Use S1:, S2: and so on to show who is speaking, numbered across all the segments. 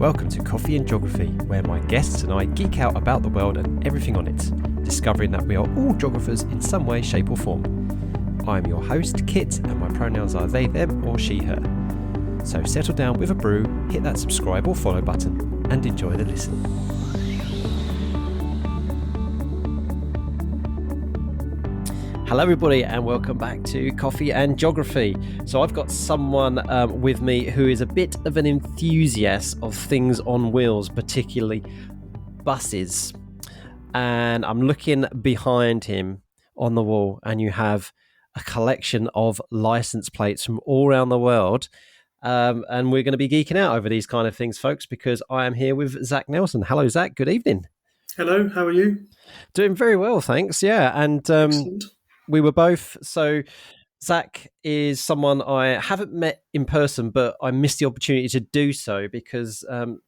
S1: Welcome to Coffee and Geography, where my guests and I geek out about the world and everything on it, discovering that we are all geographers in some way, shape or form. I'm your host, Kit, and my pronouns are they, them or she, her. So settle down with a brew, hit that subscribe or follow button, and enjoy the listen. Hello everybody and welcome back to Coffee and Geography. So I've got someone with me who is a bit of an enthusiast of things on wheels, particularly buses. And I'm looking behind him on the wall and you have a collection of license plates from all around the world. And we're going to be geeking out over these kind of things, folks, because I am here with Zak Nelson. Hello, Zak. Good evening.
S2: Hello. How are you?
S1: Doing very well, thanks. Yeah. And
S2: Excellent.
S1: we were both. So Zak is someone I haven't met in person, but I missed the opportunity to do so because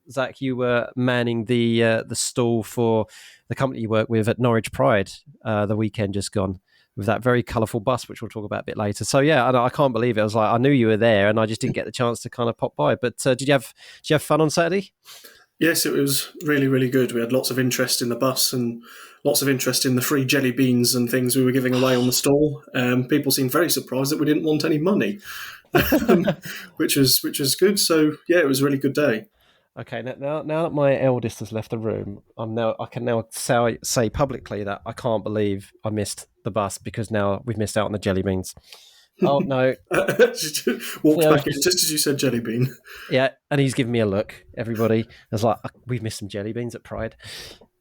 S1: Zak, you were manning the stall for the company you work with at Norwich Pride the weekend just gone with that very colourful bus, which we'll talk about a bit later. So yeah, I can't believe it. I was like, I knew you were there, and I just didn't get the chance to kind of pop by. But did you have fun on Saturday?
S2: Yes, it was really, really good. We had lots of interest in the bus and lots of interest in the free jelly beans and things we were giving away on the stall. People seemed very surprised that we didn't want any money, which was good. So yeah, it was a really good day.
S1: Okay, now that my eldest has left the room, I can now say publicly that I can't believe I missed the bus because now we've missed out on the jelly beans. Oh no!
S2: Walked back in just as you said jelly bean.
S1: Yeah, and he's giving me a look. Everybody, I was like, "We've missed some jelly beans at Pride."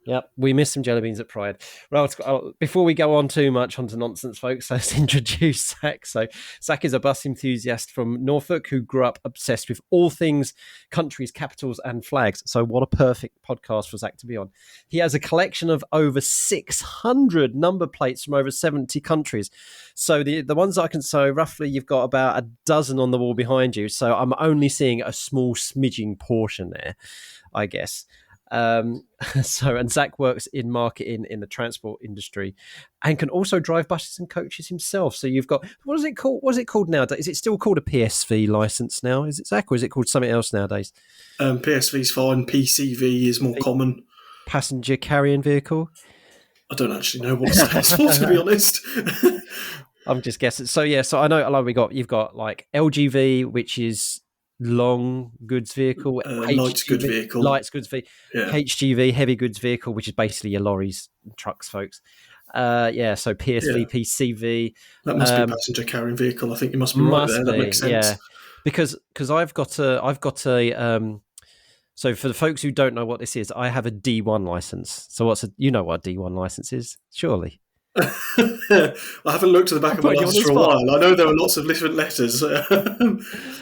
S1: Yep, we missed some jelly beans at Pride. Well, before we go on too much onto nonsense, folks, let's introduce Zak. So, Zak is a bus enthusiast from Norfolk who grew up obsessed with all things countries, capitals, and flags. So, what a perfect podcast for Zak to be on. He has a collection of over 600 number plates from over 70 countries. So, the ones I can say, roughly, you've got about a dozen on the wall behind you. So, I'm only seeing a small smidging portion there, I guess. And Zak works in marketing in the transport industry and can also drive buses and coaches himself. So you've got, what is it called nowadays? Is it still called a PSV license now? Is it, Zak, or is it called something else nowadays?
S2: PSV's fine. PCV is more common.
S1: Passenger carrying vehicle?
S2: I don't actually know what it stands for, to be honest.
S1: I'm just guessing. So yeah, so I know you've got like LGV, which is long goods vehicle,
S2: light goods vehicle,
S1: HGV, heavy goods vehicle, which is basically your lorries and trucks, folks. So PSV, PCV.
S2: That must be passenger carrying vehicle. I think you must be right there. That makes sense. Yeah,
S1: because I've got a. So for the folks who don't know what this is, I have a D1 license. So you know what a D1 license is, surely?
S2: I haven't looked at the back of my license for a while. I know there are lots of different letters.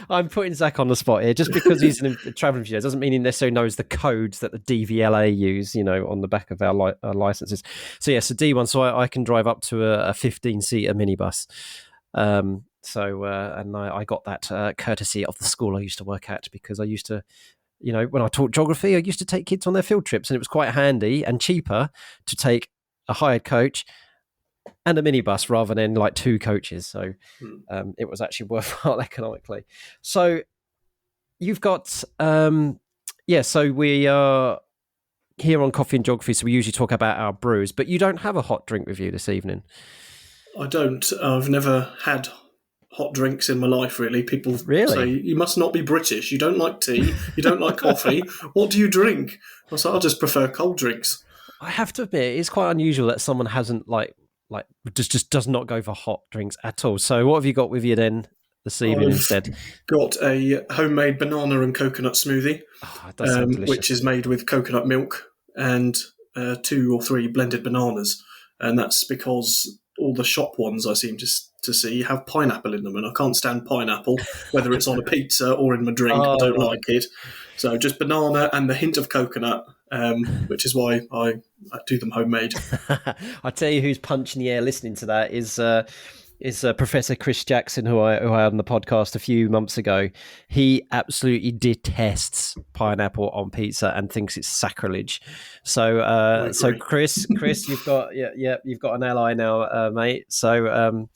S1: I'm putting Zak on the spot here. Just because he's a travelling engineer doesn't mean he necessarily knows the codes that the DVLA use, on the back of our licenses. So yeah, so D1, so I can drive up to a 15-seater minibus. And I got that courtesy of the school I used to work at because I used to, when I taught geography, I used to take kids on their field trips, and it was quite handy and cheaper to take a hired coach and a minibus rather than like two coaches. So it was actually worthwhile economically. So you've got, so we are here on Coffee and Geography, so we usually talk about our brews, but you don't have a hot drink with you this evening.
S2: I don't. I've never had hot drinks in my life, really. People
S1: really?
S2: say, you must not be British. You don't like tea. You don't like coffee. What do you drink? I say, I just prefer cold drinks.
S1: I have to admit, it's quite unusual that someone hasn't just does not go for hot drinks at all. So what have you got with you then this evening instead?
S2: Got a homemade banana and coconut smoothie, which is made with coconut milk and 2 or 3 blended bananas. And that's because all the shop ones I seem to see have pineapple in them, and I can't stand pineapple, whether it's on a pizza or in my drink. I don't like it. So just banana and the hint of coconut, which is why I do them homemade.
S1: I tell you who's punching the air listening to that is Professor Chris Jackson, who I had on the podcast a few months ago. He absolutely detests pineapple on pizza and thinks it's sacrilege. So Chris, you've got you've got an ally now, mate. So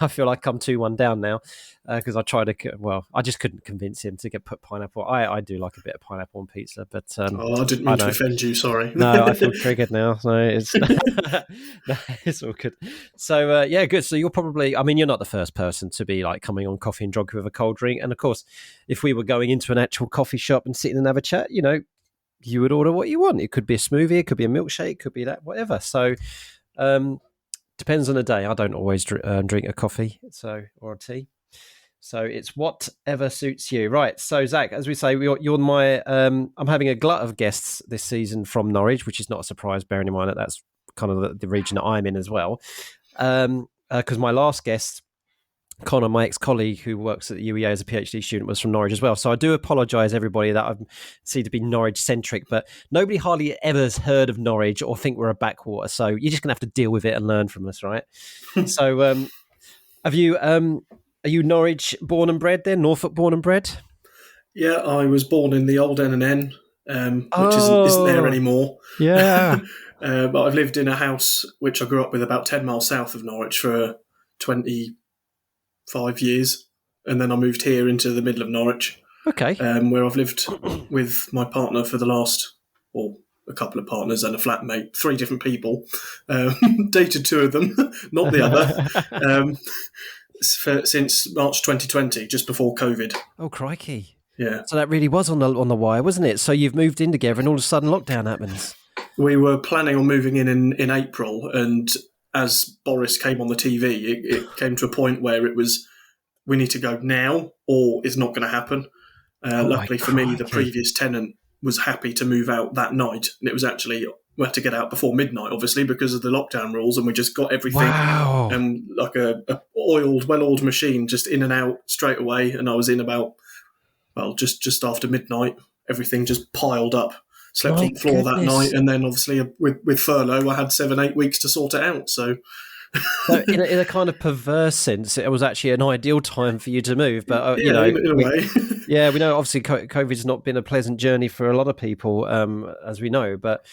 S1: I feel like I'm 2-1 down now because I tried to. Well, I just couldn't convince him to put pineapple. I do like a bit of pineapple on pizza, but
S2: I didn't
S1: I
S2: mean to
S1: know.
S2: offend you. Sorry.
S1: No, I feel triggered now. So it's no, it's all good. So yeah, good. So you're probably, I mean, you're not the first person to be like coming on Coffee and Geography with a cold drink. And of course, if we were going into an actual coffee shop and sitting and have a chat, you would order what you want. It could be a smoothie, it could be a milkshake, it could be that, whatever. So depends on the day. I don't always drink a coffee, or a tea. So it's whatever suits you. Right. So, Zach, as we say, you're my. I'm having a glut of guests this season from Norwich, which is not a surprise, bearing in mind that that's kind of the region that I'm in as well. Because my last guest, Connor, my ex-colleague who works at the UEA as a PhD student, was from Norwich as well. So I do apologise, everybody, that I seem to be Norwich-centric, but nobody hardly ever has heard of Norwich or think we're a backwater. So you're just going to have to deal with it and learn from us, right? So have you... Are you Norwich born and bred then? Norfolk born and bred?
S2: Yeah, I was born in the old N&N, which isn't there anymore.
S1: Yeah.
S2: But I've lived in a house which I grew up with about 10 miles south of Norwich for 25 years. And then I moved here into the middle of Norwich.
S1: Okay.
S2: Where I've lived with my partner for the last, or a couple of partners and a flatmate, 3 different people. Dated 2 of them, not the other. Since March 2020, just before COVID.
S1: Oh, crikey.
S2: Yeah.
S1: So that really was on the wire, wasn't it? So you've moved in together and all of a sudden lockdown happens.
S2: We were planning on moving in April, and as Boris came on the TV, it came to a point where it was, we need to go now or it's not going to happen. Luckily for me, the previous tenant was happy to move out that night, and it was actually... We had to get out before midnight, obviously, because of the lockdown rules, and we just got everything.
S1: Wow.
S2: And like a well-oiled machine, just in and out straight away. And I was in about, just after midnight. Everything just piled up. Slept on the floor that night, and then obviously with furlough, I had 7-8 weeks to sort it out. So
S1: in a kind of perverse sense, it was actually an ideal time for you to move. But
S2: in a way.
S1: Yeah, we know obviously COVID's not been a pleasant journey for a lot of people, as we know, but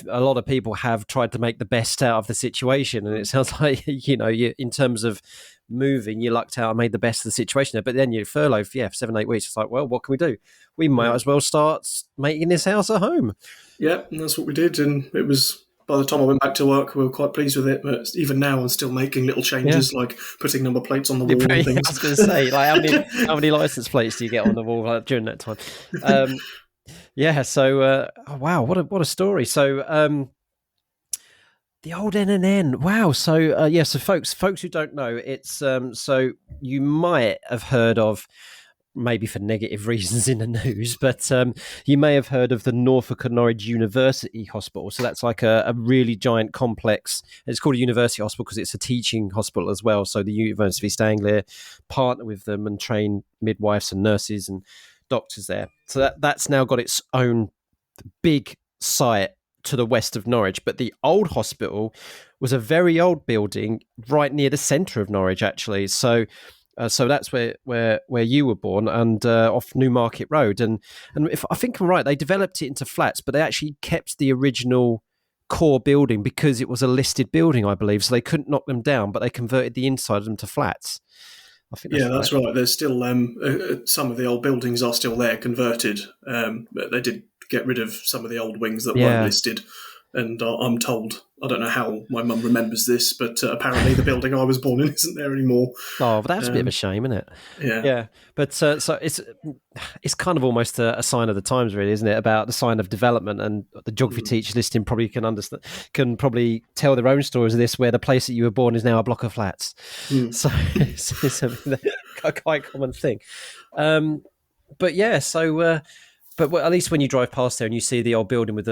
S1: a lot of people have tried to make the best out of the situation, and it sounds like you in terms of moving, you lucked out and made the best of the situation there. But then you furlough for 7-8 weeks. It's like, well, what can we do? We might as well start making this house a home.
S2: Yeah, and that's what we did, and it was. By the time I went back to work, we were quite pleased with it. But even now, I'm still making little changes, like putting number plates on the wall and things.
S1: I was going to say, like, how many license plates do you get on the wall during that time? Yeah. So, wow, what a story. So, the old N&N. Wow. So, so folks who don't know, it's so you might have heard of, maybe for negative reasons in the news, but you may have heard of the Norfolk and Norwich University Hospital. So that's like a really giant complex. It's called a university hospital because it's a teaching hospital as well. So the University of East Anglia partner with them and train midwives and nurses and doctors there. So that's now got its own big site to the west of Norwich. But the old hospital was a very old building right near the centre of Norwich, actually. So that's where you were born, and off Newmarket Road. And if I think I'm right, they developed it into flats, but they actually kept the original core building because it was a listed building, I believe. So they couldn't knock them down, but they converted the inside of them to flats. I think that's
S2: right. There's still some of the old buildings are still there, converted. But they did get rid of some of the old wings that weren't listed. And I'm told, I don't know how my mum remembers this, but apparently the building I was born in isn't there anymore.
S1: Oh, but that's a bit of a shame, isn't it? Yeah. But so it's kind of almost a sign of the times, really, isn't it? About the sign of development, and the geography teachers listening probably can probably tell their own stories of this, where the place that you were born is now a block of flats. So it's a quite common thing. But yeah, so but at least when you drive past there and you see the old building with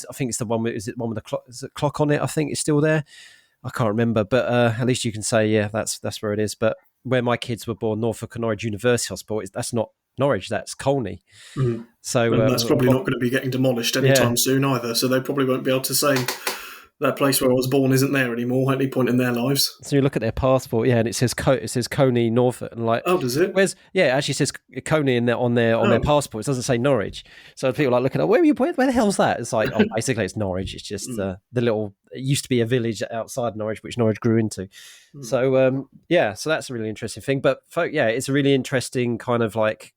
S1: I think it's the one with the clock? Is it clock on it? I think it's still there. I can't remember, but at least you can say, that's where it is. But where my kids were born, Norfolk and Norwich University Hospital, that's not Norwich, that's Colney.
S2: So that's probably not going to be getting demolished anytime soon either. So they probably won't be able to say that place where I was born isn't there anymore at any point in their lives.
S1: So you look at their passport, yeah, and it says Coney, Norfolk, and like,
S2: oh, does it?
S1: Where's it actually says Coney in on their passport. It doesn't say Norwich. So people are looking at where the hell's that? It's like, basically it's Norwich. It's just the little. It used to be a village outside Norwich, which Norwich grew into. So so that's a really interesting thing. But it's a really interesting kind of like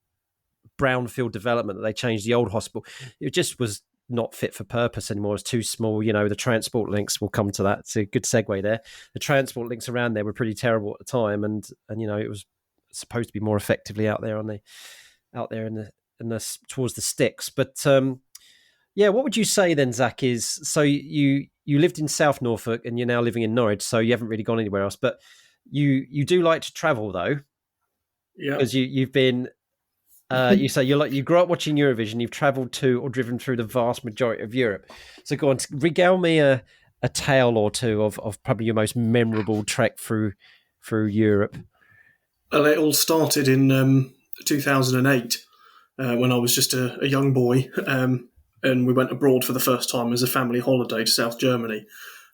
S1: brownfield development that they changed the old hospital. It just was not fit for purpose anymore. It's too small. The transport links, will come to that. It's a good segue there. The transport links around there were pretty terrible at the time, and it was supposed to be more effectively out there in the towards the sticks. But what would you say then, Zak? Is so you lived in South Norfolk and you're now living in Norwich, so you haven't really gone anywhere else. But you do like to travel though, because you've been. You say you grew up watching Eurovision. You've travelled to or driven through the vast majority of Europe. So go on, regale me a tale or two of probably your most memorable trek through Europe.
S2: Well, it all started in 2008 when I was just a young boy, and we went abroad for the first time as a family holiday to South Germany,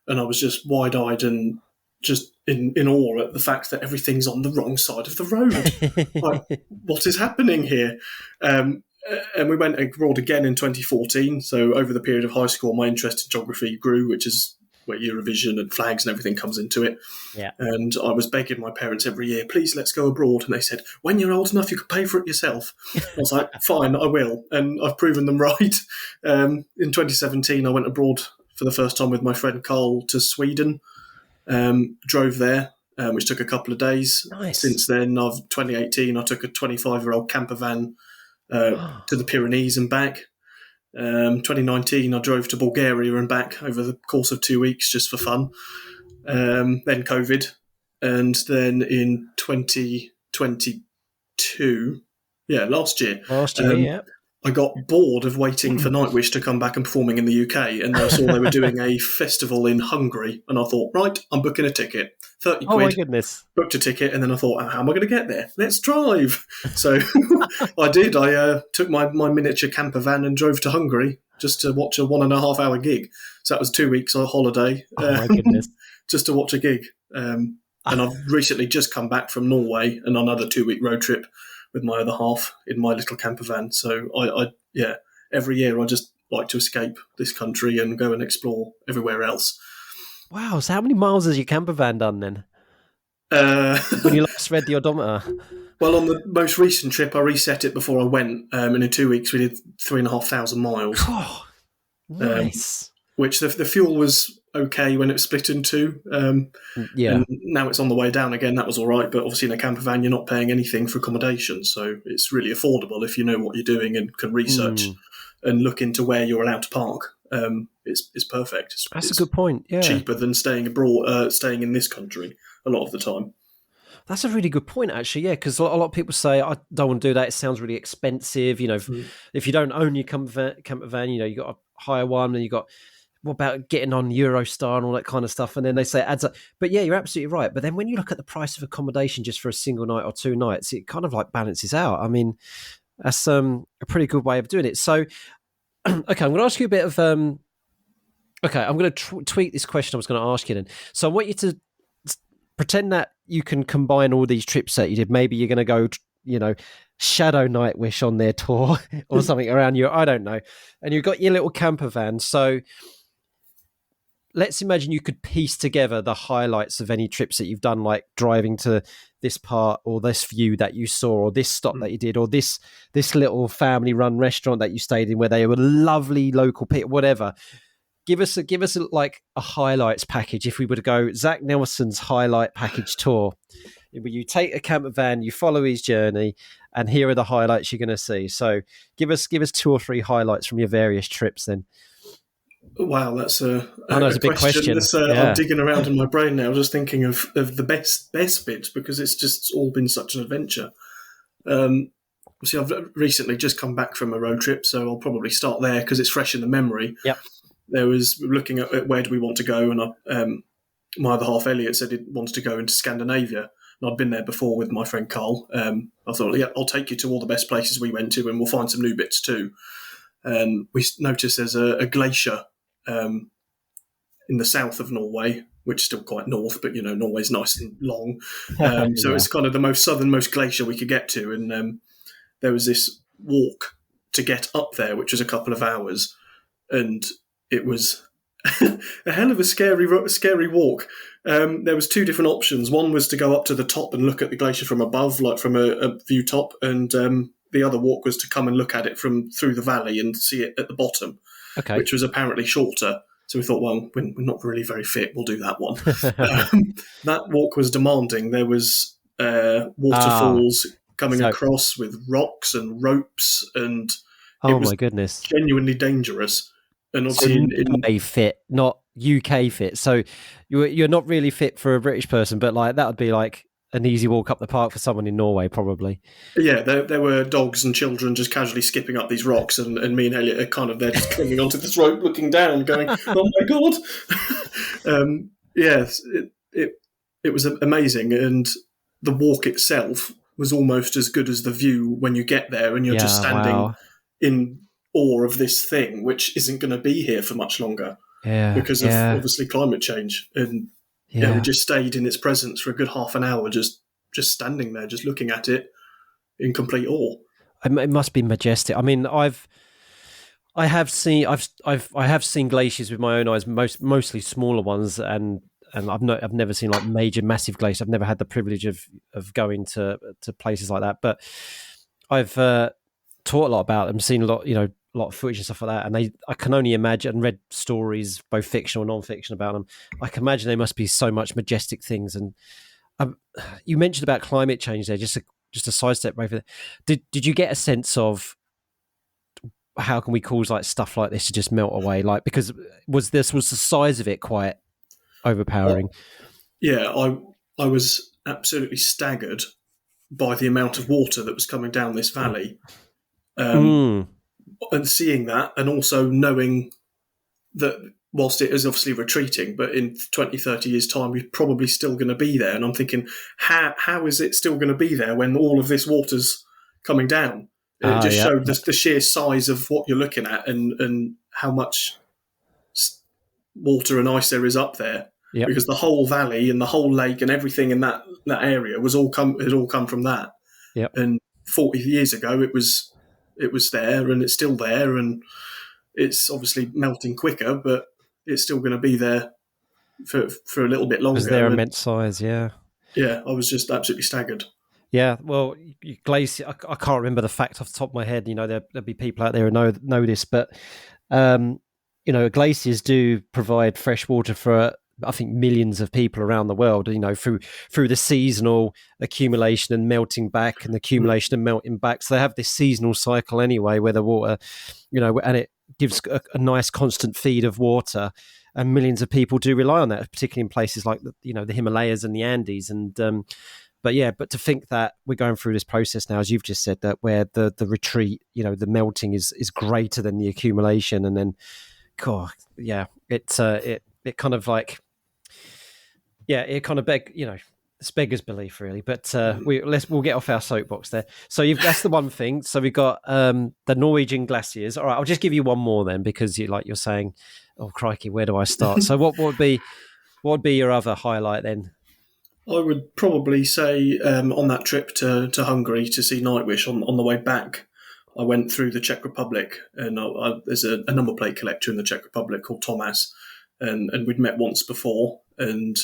S2: and I was just wide-eyed and just in awe at the fact that everything's on the wrong side of the road. Like, what is happening here? And we went abroad again in 2014. So over the period of high school, my interest in geography grew, which is where Eurovision and flags and everything comes into it.
S1: Yeah.
S2: And I was begging my parents every year, please, let's go abroad. And they said, when you're old enough, you can pay for it yourself. I was like, fine, I will. And I've proven them right. In 2017, I went abroad for the first time with my friend Carl to Sweden. Drove there, which took a couple of days.
S1: Nice.
S2: Since then, 2018, I took a 25-year-old camper van to the Pyrenees and back. 2019, I drove to Bulgaria and back over the course of 2 weeks just for fun. Then COVID. And then in 2022, last year, I got bored of waiting for Nightwish to come back and performing in the UK, and I saw they were doing a festival in Hungary, and I thought, right, I'm booking a ticket. 30 quid.
S1: Oh my goodness.
S2: Booked a ticket, and then I thought, how am I going to get there? Let's drive. So I did. I took my miniature camper van and drove to Hungary just to watch a 1.5 hour gig. So that was 2 weeks on holiday.
S1: Oh my goodness.
S2: Just to watch a gig. And I've recently just come back from Norway and on another 2-week road trip with my other half in my little camper van. So I every year I just like to escape this country and go and explore everywhere else.
S1: Wow. So how many miles has your camper van done then? When you last read the odometer?
S2: Well, on the most recent trip, I reset it before I went. And in 2 weeks, we did 3,500 miles.
S1: Oh, nice.
S2: Which the fuel was okay when it was split in two. And now it's on the way down again. That was all right. But obviously in a camper van, you're not paying anything for accommodation. So it's really affordable if you know what you're doing and can research and look into where you're allowed to park. It's perfect.
S1: That's a good point. Yeah.
S2: Cheaper than staying abroad, staying in this country a lot of the time.
S1: That's a really good point, actually. Yeah, because a lot of people say, I don't want to do that. It sounds really expensive. If you don't own your camper van, you got to hire one, and what about getting on Eurostar and all that kind of stuff? And then they say it adds up. But yeah, you're absolutely right. But then when you look at the price of accommodation just for a single night or 2 nights, it kind of like balances out. I mean, that's a pretty good way of doing it. So, okay, I'm going to ask you a bit of... I'm going to tweak this question I was going to ask you then. So I want you to pretend that you can combine all these trips that you did. Maybe you're going to go, shadow Nightwish on their tour or something around you. I don't know. And you've got your little camper van. So let's imagine you could piece together the highlights of any trips that you've done, like driving to this part or this view that you saw or this stop that you did or this little family-run restaurant that you stayed in where they were lovely local people, whatever. Give us like a highlights package if we were to go Zak Nelson's highlight package tour. Where you take a camper van, you follow his journey, and here are the highlights you're going to see. So give us 2 or 3 highlights from your various trips then.
S2: Wow, that's a
S1: big question.
S2: I'm digging around in my brain now, just thinking of the best bits, because it's just all been such an adventure. See, I've recently just come back from a road trip, so I'll probably start there because it's fresh in the memory.
S1: Yep.
S2: There was looking at where do we want to go, and my other half, Elliot, said he wanted to go into Scandinavia. And I'd been there before with my friend Carl. I thought, I'll take you to all the best places we went to, and we'll find some new bits too. And we noticed there's a glacier in the south of Norway, which is still quite north, but Norway's nice and long. So
S1: Yeah.
S2: it's kind of the most southernmost glacier we could get to, and there was this walk to get up there, which was a couple of hours, and it was a hell of a scary walk. There was two different options. One was to go up to the top and look at the glacier from above, like from a view top, and the other walk was to come and look at it from through the valley and see it at the bottom,
S1: Okay.
S2: which was apparently shorter. So we thought, well, we're not really very fit. We'll do that one. That walk was demanding. There was waterfalls coming across with rocks and ropes, and it was
S1: my goodness,
S2: genuinely dangerous. And obviously,
S1: Norway fit, not UK fit. So you're not really fit for a British person, but like that would be like an easy walk up the park for someone in Norway, probably.
S2: Yeah, there were dogs and children just casually skipping up these rocks, and me and Elliot are kind of there just clinging onto this rope, looking down, going, "Oh my god!" Yes, it was amazing, and the walk itself was almost as good as the view when you get there, and you're just standing in awe of this thing, which isn't going to be here for much longer because of obviously climate change. And we just stayed in its presence for a good half an hour, just standing there, just looking at it in complete awe.
S1: It must be majestic. I mean, I have seen glaciers with my own eyes, mostly smaller ones, and I've never seen like major, massive glaciers. I've never had the privilege of going to places like that, but I've taught a lot about them, seen a lot of footage and stuff like that, and I can only imagine, and read stories, both fictional and non-fiction, about them. I can imagine they must be so much majestic things. And you mentioned about climate change there, just a sidestep right there. Did you get a sense of how can we cause like stuff like this to just melt away? Like, because was the size of it quite overpowering?
S2: I was absolutely staggered by the amount of water that was coming down this valley. And seeing that, and also knowing that whilst it is obviously retreating, but in 20, 30 years' time, we're probably still going to be there. And I'm thinking, how is it still going to be there when all of this water's coming down? It just showed the sheer size of what you're looking at, and how much water and ice there is up there.
S1: Yep.
S2: Because the whole valley and the whole lake and everything in that area had all come from that.
S1: Yep.
S2: And 40 years ago, it was there, and it's still there, and it's obviously melting quicker, but it's still going to be there for a little bit longer.
S1: Because they're immense size, yeah.
S2: Yeah, I was just absolutely staggered.
S1: Yeah, well, glacier. I can't remember the fact off the top of my head. There'll be people out there who know this, but glaciers do provide fresh water for, I think, millions of people around the world. Through the seasonal accumulation and melting back, and the accumulation and melting back. So they have this seasonal cycle anyway, where the water, and it gives a nice constant feed of water, and millions of people do rely on that, particularly in places like the Himalayas and the Andes. And but to think that we're going through this process now, as you've just said, that where the retreat, the melting is greater than the accumulation, and then, it kind of like, it kind of it's beggars belief, really. But we'll get off our soapbox there. So that's the one thing. So we've got the Norwegian glaciers. All right, I'll just give you one more then, because you're saying, oh crikey, where do I start? So what would be your other highlight then?
S2: I would probably say on that trip to Hungary to see Nightwish, on the way back, I went through the Czech Republic, and there's a number plate collector in the Czech Republic called Thomas, and we'd met once before, and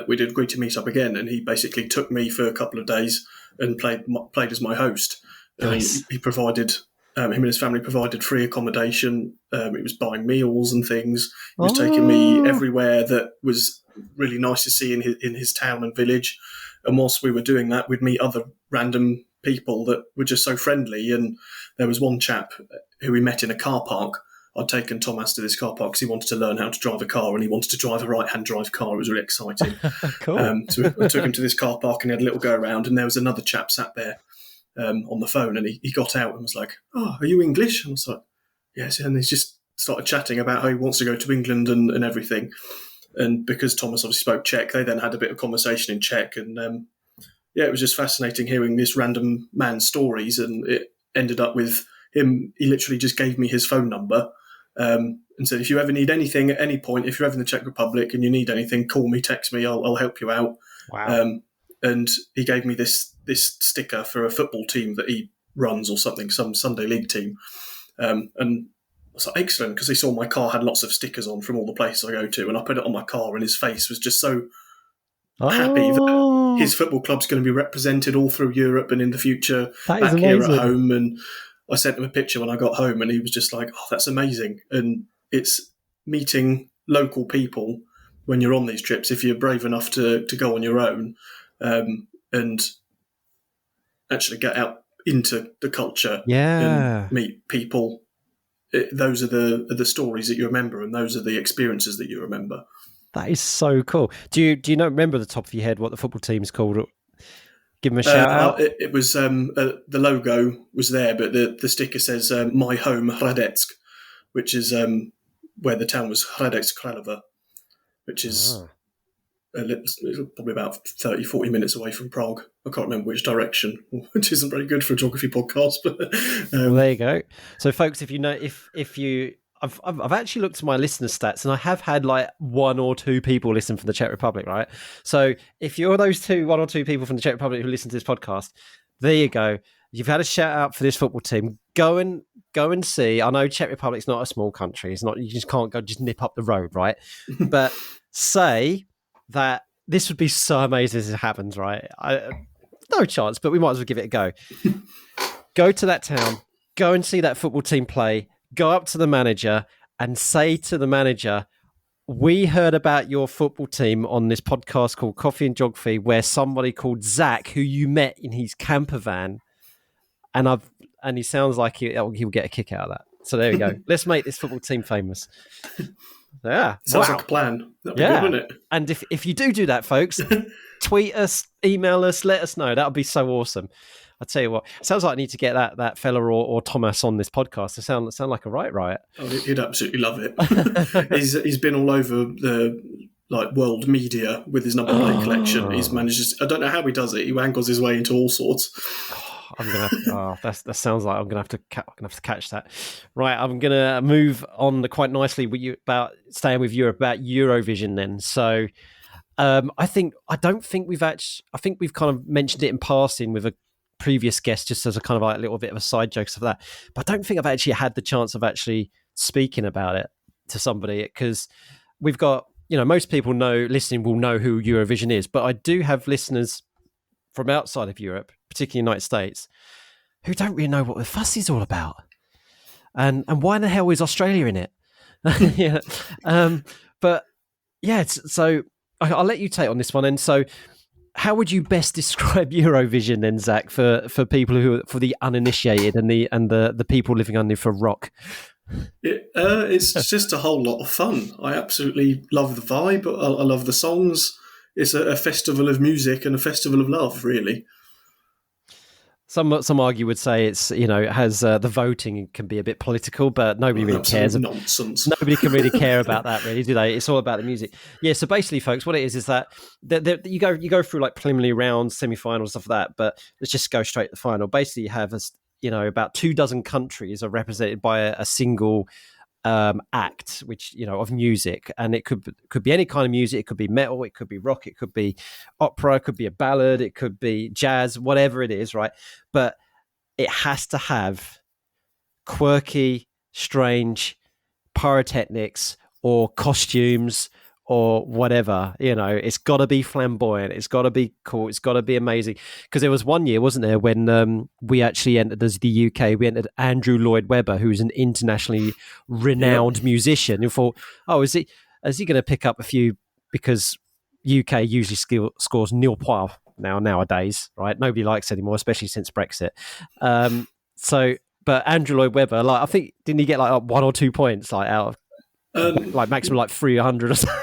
S2: we'd agreed to meet up again, and he basically took me for a couple of days and played as my host.
S1: Nice.
S2: He provided, him and his family provided free accommodation. He was buying meals and things. He was taking me everywhere that was really nice to see in his town and village. And whilst we were doing that, we'd meet other random people that were just so friendly. And there was one chap who we met in a car park. I'd taken Thomas to this car park because he wanted to learn how to drive a car, and he wanted to drive a right-hand drive car. It was really exciting.
S1: Cool.
S2: So I took him to this car park, and he had a little go around, and there was another chap sat there on the phone, and he got out and was like, "Oh, are you English?" And I was like, "Yes." And he just started chatting about how he wants to go to England and everything. And because Thomas obviously spoke Czech, they then had a bit of conversation in Czech. And it was just fascinating hearing this random man's stories. And it ended up with him. He literally just gave me his phone number, and said, if you ever need anything at any point, if you're ever in the Czech Republic and you need anything, call me, text me, I'll help you out.
S1: Wow.
S2: And he gave me this sticker for a football team that he runs or something, some Sunday league team. And I was like, excellent, because he saw my car had lots of stickers on from all the places I go to, and I put it on my car, and his face was just so happy that his football club's going to be represented all through Europe and in the future back here at home. And I sent him a picture when I got home, and he was just like, oh, that's amazing. And it's meeting local people when you're on these trips, if you're brave enough to go on your own, and actually get out into the culture and meet people. Those are the stories that you remember, and those are the experiences that you remember.
S1: That is so cool. Do you remember at the top of your head what the football team's called? Give them a shout out.
S2: It was the logo was there, but the sticker says "My Home Hradec," which is where the town was, Hradec Králové, which is probably about 30, 40 minutes away from Prague. I can't remember which direction, which isn't very good for a geography podcast. But
S1: well, there you go. So, folks, if you know, if you, I've actually looked at my listener stats, and I have had like 1 or 2 people listen from the Czech Republic, right? So, if you're those 1 or 2 people from the Czech Republic who listen to this podcast, there you go. You've had a shout out for this football team. Go and see. I know Czech Republic's not a small country. It's not. You just can't go just nip up the road, right? But say that this would be so amazing as it happens, right? No chance, but we might as well give it a go. Go to that town, go and see that football team play, go up to the manager and say to the manager, we heard about your football team on this podcast called Coffee and Geography, where somebody called Zak, who you met in his camper van, and he sounds like he'll get a kick out of that. So there we go. Let's make this football team famous. Yeah.
S2: Sounds like a plan. That'd be good, wouldn't it?
S1: And if you do that, folks, tweet us, email us, let us know. That would be so awesome. I'll tell you what, it sounds like I need to get that fella or Thomas on this podcast to sound like a right.
S2: Oh, he'd absolutely love it. He's been all over the world media with his number plate collection. He's managed. I don't know how he does it. He wangles his way into all sorts.
S1: I'm gonna have that sounds like I'm gonna have to catch that. Right, I'm gonna move on quite nicely with you about staying with Europe, about Eurovision then. So I think we've kind of mentioned it in passing with a previous guest, just as a kind of like a little bit of a side joke of that. But I don't think I've actually had the chance of actually speaking about it to somebody, because we've got, most people listening will know who Eurovision is, but I do have listeners from outside of Europe, particularly the United States, who don't really know what the fuss is all about. And why the hell is Australia in it? Yeah. But yeah, so I'll let you take on this one. And so how would you best describe Eurovision then, Zak, for people for the uninitiated and the people living under for rock?
S2: It's just a whole lot of fun. I absolutely love the vibe. I love the songs. It's a festival of music and a festival of love, really.
S1: Some argue would say it's it has the voting can be a bit political, but nobody really cares.
S2: Nonsense.
S1: Nobody can really care about that, really, do they? It's all about the music. Yeah. So basically, folks, what it is that you go through like preliminary rounds, semi-finals, stuff like that. But let's just go straight to the final. Basically, you have about 24 countries are represented by a single act, which of music, and it could be any kind of music. It could be metal, it could be rock, it could be opera, it could be a ballad, it could be jazz, whatever it is, right? But it has to have quirky, strange pyrotechnics or costumes or whatever. It's got to be flamboyant, it's got to be cool, it's got to be amazing. Because there was one year, wasn't there, when we actually entered as the UK, we entered Andrew Lloyd Webber, who's an internationally renowned musician, who thought, is he going to pick up a few, because UK usually scores nil points nowadays, right? Nobody likes it anymore, especially since Brexit. But Andrew Lloyd Webber, I think, didn't he get 1 or 2 points out of maximum 300 or something?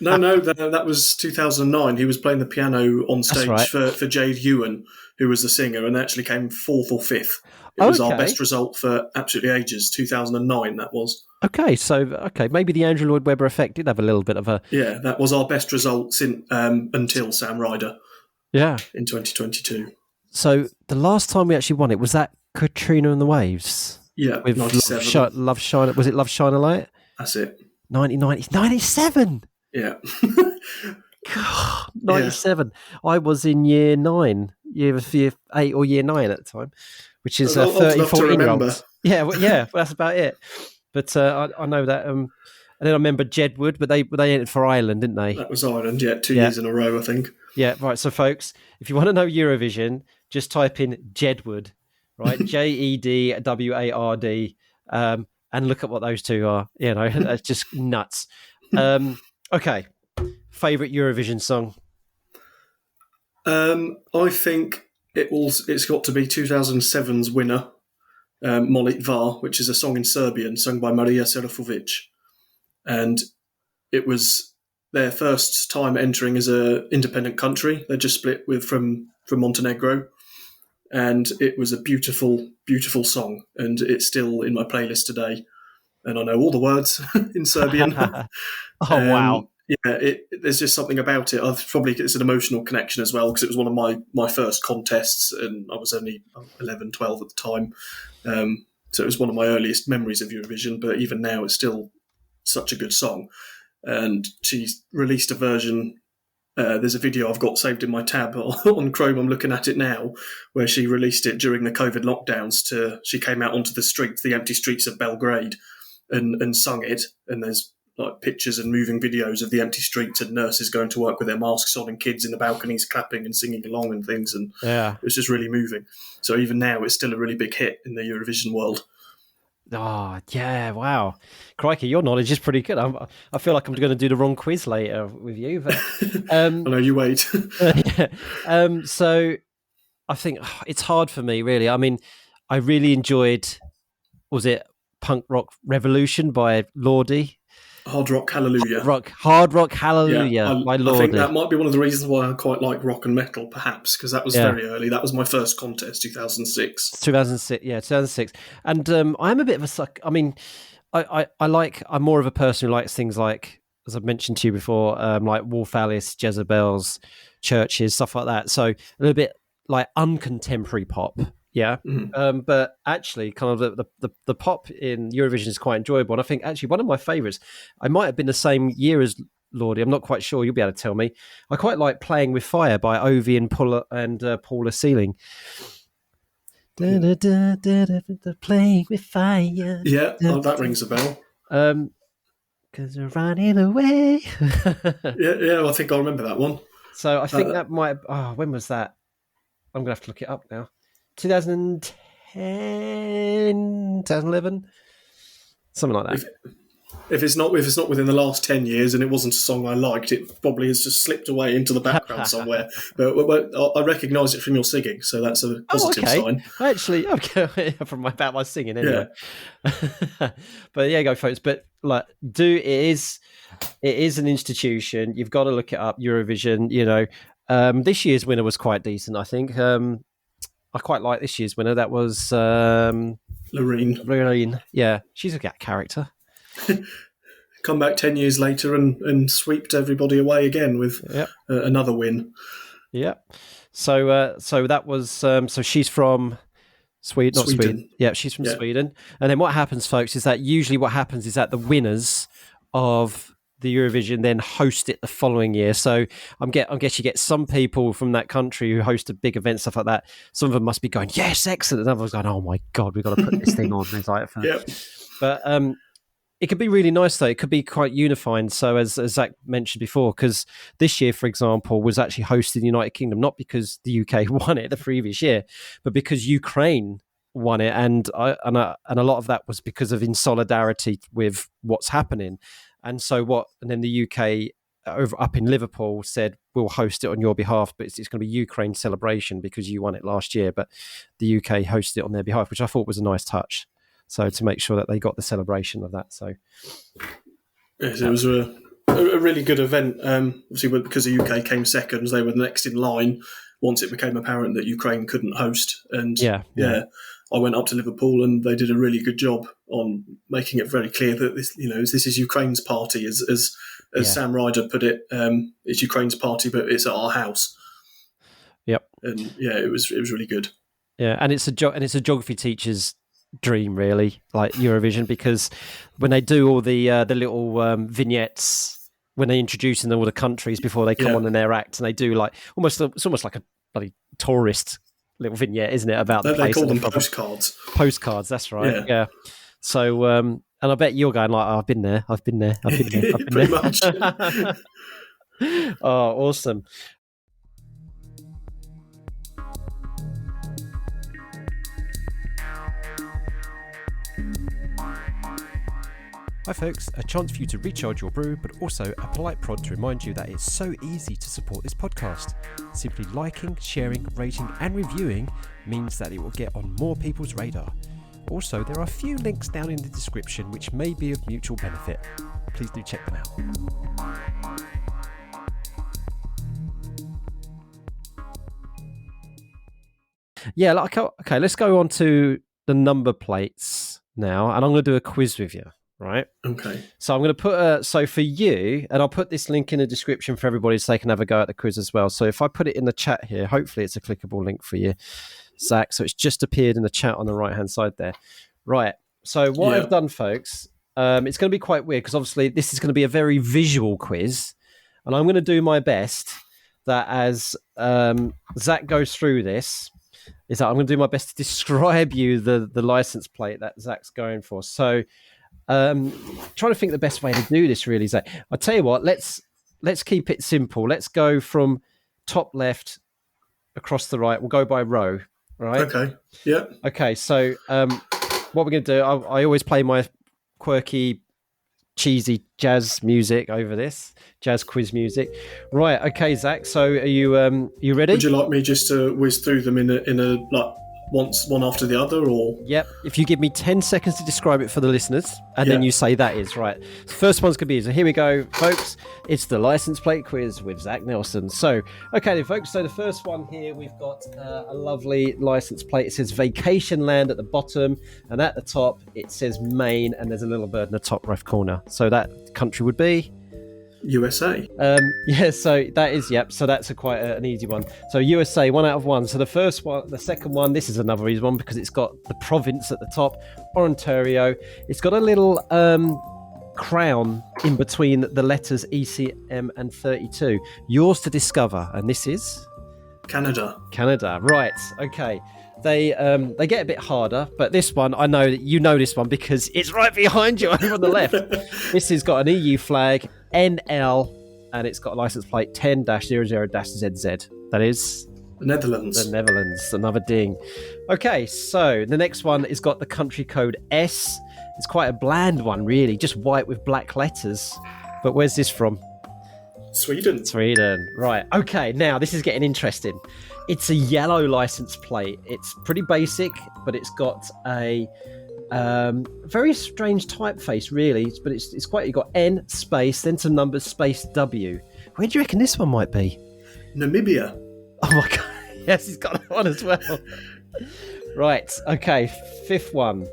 S2: No, that was 2009. He was playing the piano on stage for Jade Ewan, who was the singer, and actually came 4th or 5th. It was our best result for absolutely ages. 2009, that was.
S1: Okay, maybe the Andrew Lloyd Webber effect did have a little bit of a...
S2: Yeah, that was our best result since until Sam Ryder.
S1: Yeah,
S2: in 2022.
S1: So the last time we actually won it, was that Katrina and the Waves?
S2: Yeah,
S1: with
S2: 97.
S1: Love Shine. Was it Love Shine a Light?
S2: That's it.
S1: 1990, 97.
S2: Yeah.
S1: God,
S2: Yeah.
S1: 97. I was in year 9, year 8 or year 9 at the time, which is
S2: Old
S1: 30,
S2: enough to
S1: 14 year
S2: remember.
S1: olds. Yeah, that's about it. But I know that. And then I remember Jedward, but they entered for Ireland, didn't they?
S2: That was Ireland, yeah, 2
S1: Yeah.
S2: years in a row, I think.
S1: Yeah, right. So, folks, if you want to know Eurovision, just type in Jedward, right? Jedward, and look at what those two are. You know, that's just nuts. Okay, favorite Eurovision song?
S2: I think it's got to be 2007's winner, Molit Var, which is a song in Serbian sung by Marija Serafovic. And it was their first time entering as an independent country. They just split from Montenegro. And it was a beautiful, beautiful song. And it's still in my playlist today. And I know all the words in Serbian.
S1: Oh, wow.
S2: There's just something about it. It's an emotional connection as well because it was one of my first contests and I was only 11, 12 at the time. So it was one of my earliest memories of Eurovision, but even now it's still such a good song. And she's released a version. There's a video I've got saved in my tab on Chrome. I'm looking at it now, where she released it during the COVID lockdowns. She came out onto the streets, the empty streets of Belgrade, and sung it. And there's like pictures and moving videos of the empty streets and nurses going to work with their masks on and kids in the balconies clapping and singing along and things. And it was just really moving. So even now, it's still a really big hit in the Eurovision world.
S1: Oh, yeah, wow. Crikey, your knowledge is pretty good. I feel like I'm going to do the wrong quiz later with you. But,
S2: I know, you wait.
S1: So I think it's hard for me, really. I mean, I really enjoyed, was it Punk Rock Revolution by Lordi?
S2: Hard Rock Hallelujah.
S1: Hard Rock Hallelujah by Lordi.
S2: I think that might be one of the reasons why I quite like rock and metal, perhaps, because that was very early. That was my first contest, 2006.
S1: 2006. And I'm a bit of a suck. I mean, I'm more of a person who likes things like, as I've mentioned to you before, like Wolf Alice, Jezebels, Churches, stuff like that. So a little bit like uncontemporary pop. Yeah.
S2: Mm-hmm.
S1: But actually, kind of the pop in Eurovision is quite enjoyable. And I think actually one of my favourites, I might have been the same year as Lordi. I'm not quite sure. You'll be able to tell me. I quite like Playing with Fire by Ovi and Paula Sealing. Playing with fire.
S2: Yeah, that rings a bell.
S1: Because we're running away.
S2: yeah, I think I remember that one.
S1: So I think that might. When was that? I'm gonna have to look it up now. 2010, 2011, something like that.
S2: If it's not within the last 10 years and it wasn't a song I liked, it probably has just slipped away into the background somewhere. But I recognise it from your singing, so that's a positive sign.
S1: Actually, okay, from my singing anyway. Yeah. But yeah, go folks. But like, it is an institution. You've got to look it up. Eurovision. You know, this year's winner was quite decent. I think. I quite like this year's winner. That was
S2: Loreen.
S1: Yeah, she's a character.
S2: Come back 10 years later and swept everybody away again with another win.
S1: Yeah. So that was so she's from Sweden. Yeah, she's from Sweden. And then what happens, folks, is that usually what happens is that the winners of the Eurovision then host it the following year. So I guess you get some people from that country who host a big event, stuff like that. Some of them must be going, yes, excellent. And others going, oh my God, we've got to put this thing on. But it could be really nice, though. It could be quite unifying. So as Zach mentioned before, because this year, for example, was actually hosted in the United Kingdom, not because the UK won it the previous year, but because Ukraine won it. And a lot of that was because of in solidarity with what's happening. And then the UK up in Liverpool said, we'll host it on your behalf, but it's going to be Ukraine celebration because you won it last year. But the UK hosted it on their behalf, which I thought was a nice touch. So to make sure that they got the celebration of that. So
S2: yes, it was a really good event. Obviously, because the UK came second, they were next in line once it became apparent that Ukraine couldn't host. And I went up to Liverpool and they did a really good job on making it very clear that this is Ukraine's party, as Sam Ryder put it. It's Ukraine's party, but it's at our house.
S1: Yep.
S2: And it was really good.
S1: Yeah, and it's a geography teacher's dream, really, like Eurovision, because when they do all the little vignettes, when they introduce in all the countries before they come on in their act, and they do like it's almost like a bloody tourist little vignette, isn't it, about the place?
S2: They call them postcards.
S1: Postcards, that's right. Yeah. So, and I bet you're going like, I've been there.
S2: Pretty much.
S1: Oh, awesome. Hi folks, a chance for you to recharge your brew, but also a polite prod to remind you that it's so easy to support this podcast. Simply liking, sharing, rating and reviewing means that it will get on more people's radar. Also, there are a few links down in the description which may be of mutual benefit. Please do check them out. Yeah, okay, let's go on to the number plates now, and I'm going to do a quiz with you. Right.
S2: Okay.
S1: So I'm going to put so for you, and I'll put this link in the description for everybody so they can have a go at the quiz as well. So if I put it in the chat here, hopefully it's a clickable link for you, Zach. So it's just appeared in the chat on the right hand side there. Right. So what I've done, folks, it's going to be quite weird because obviously this is going to be a very visual quiz, and I'm going to do my best that as Zach goes through this, is that I'm going to do my best to describe you the license plate that Zach's going for. So. Trying to think the best way to do this, really, Zach. I'll tell you what, let's keep it simple. Let's go from top left across the right. We'll go by row, right?
S2: Okay, yeah.
S1: Okay, so what we're going to do, I always play my quirky, cheesy jazz music over this, jazz quiz music. Right, okay, Zach, so are you ready?
S2: Would you like me just to whiz through them in a like, one after the other, or?
S1: Yep. If you give me 10 seconds to describe it for the listeners, and then you say that is right. The first one's going to be, so here we go, folks. It's the license plate quiz with Zak Nelson. So, okay then, folks. So the first one here, we've got a lovely license plate. It says Vacation Land at the bottom, and at the top, it says Maine, and there's a little bird in the top left corner. So that country would be?
S2: USA.
S1: Yeah, so that is, yep, so that's quite an easy one. So USA, 1 out of 1. So the first one, the second one, this is another easy one because it's got the province at the top, Ontario. It's got a little crown in between the letters ECM and 32. Yours to discover, and this is?
S2: Canada,
S1: right, okay. They get a bit harder, but this one, I know that you know this one because it's right behind you over on the left. This has got an EU flag, NL, and it's got a license plate 10-00-ZZ. That is?
S2: The Netherlands.
S1: The Netherlands, another ding. Okay, so the next one has got the country code S. It's quite a bland one, really, just white with black letters. But where's this from?
S2: Sweden.
S1: Right. Okay, now this is getting interesting. It's a yellow license plate. It's pretty basic, but it's got a very strange typeface, really. But it's quite. You got N space, then some numbers, space W. Where do you reckon this one might be?
S2: Namibia.
S1: Oh my god! Yes, he's got that one as well. Right. Okay. Sixth one.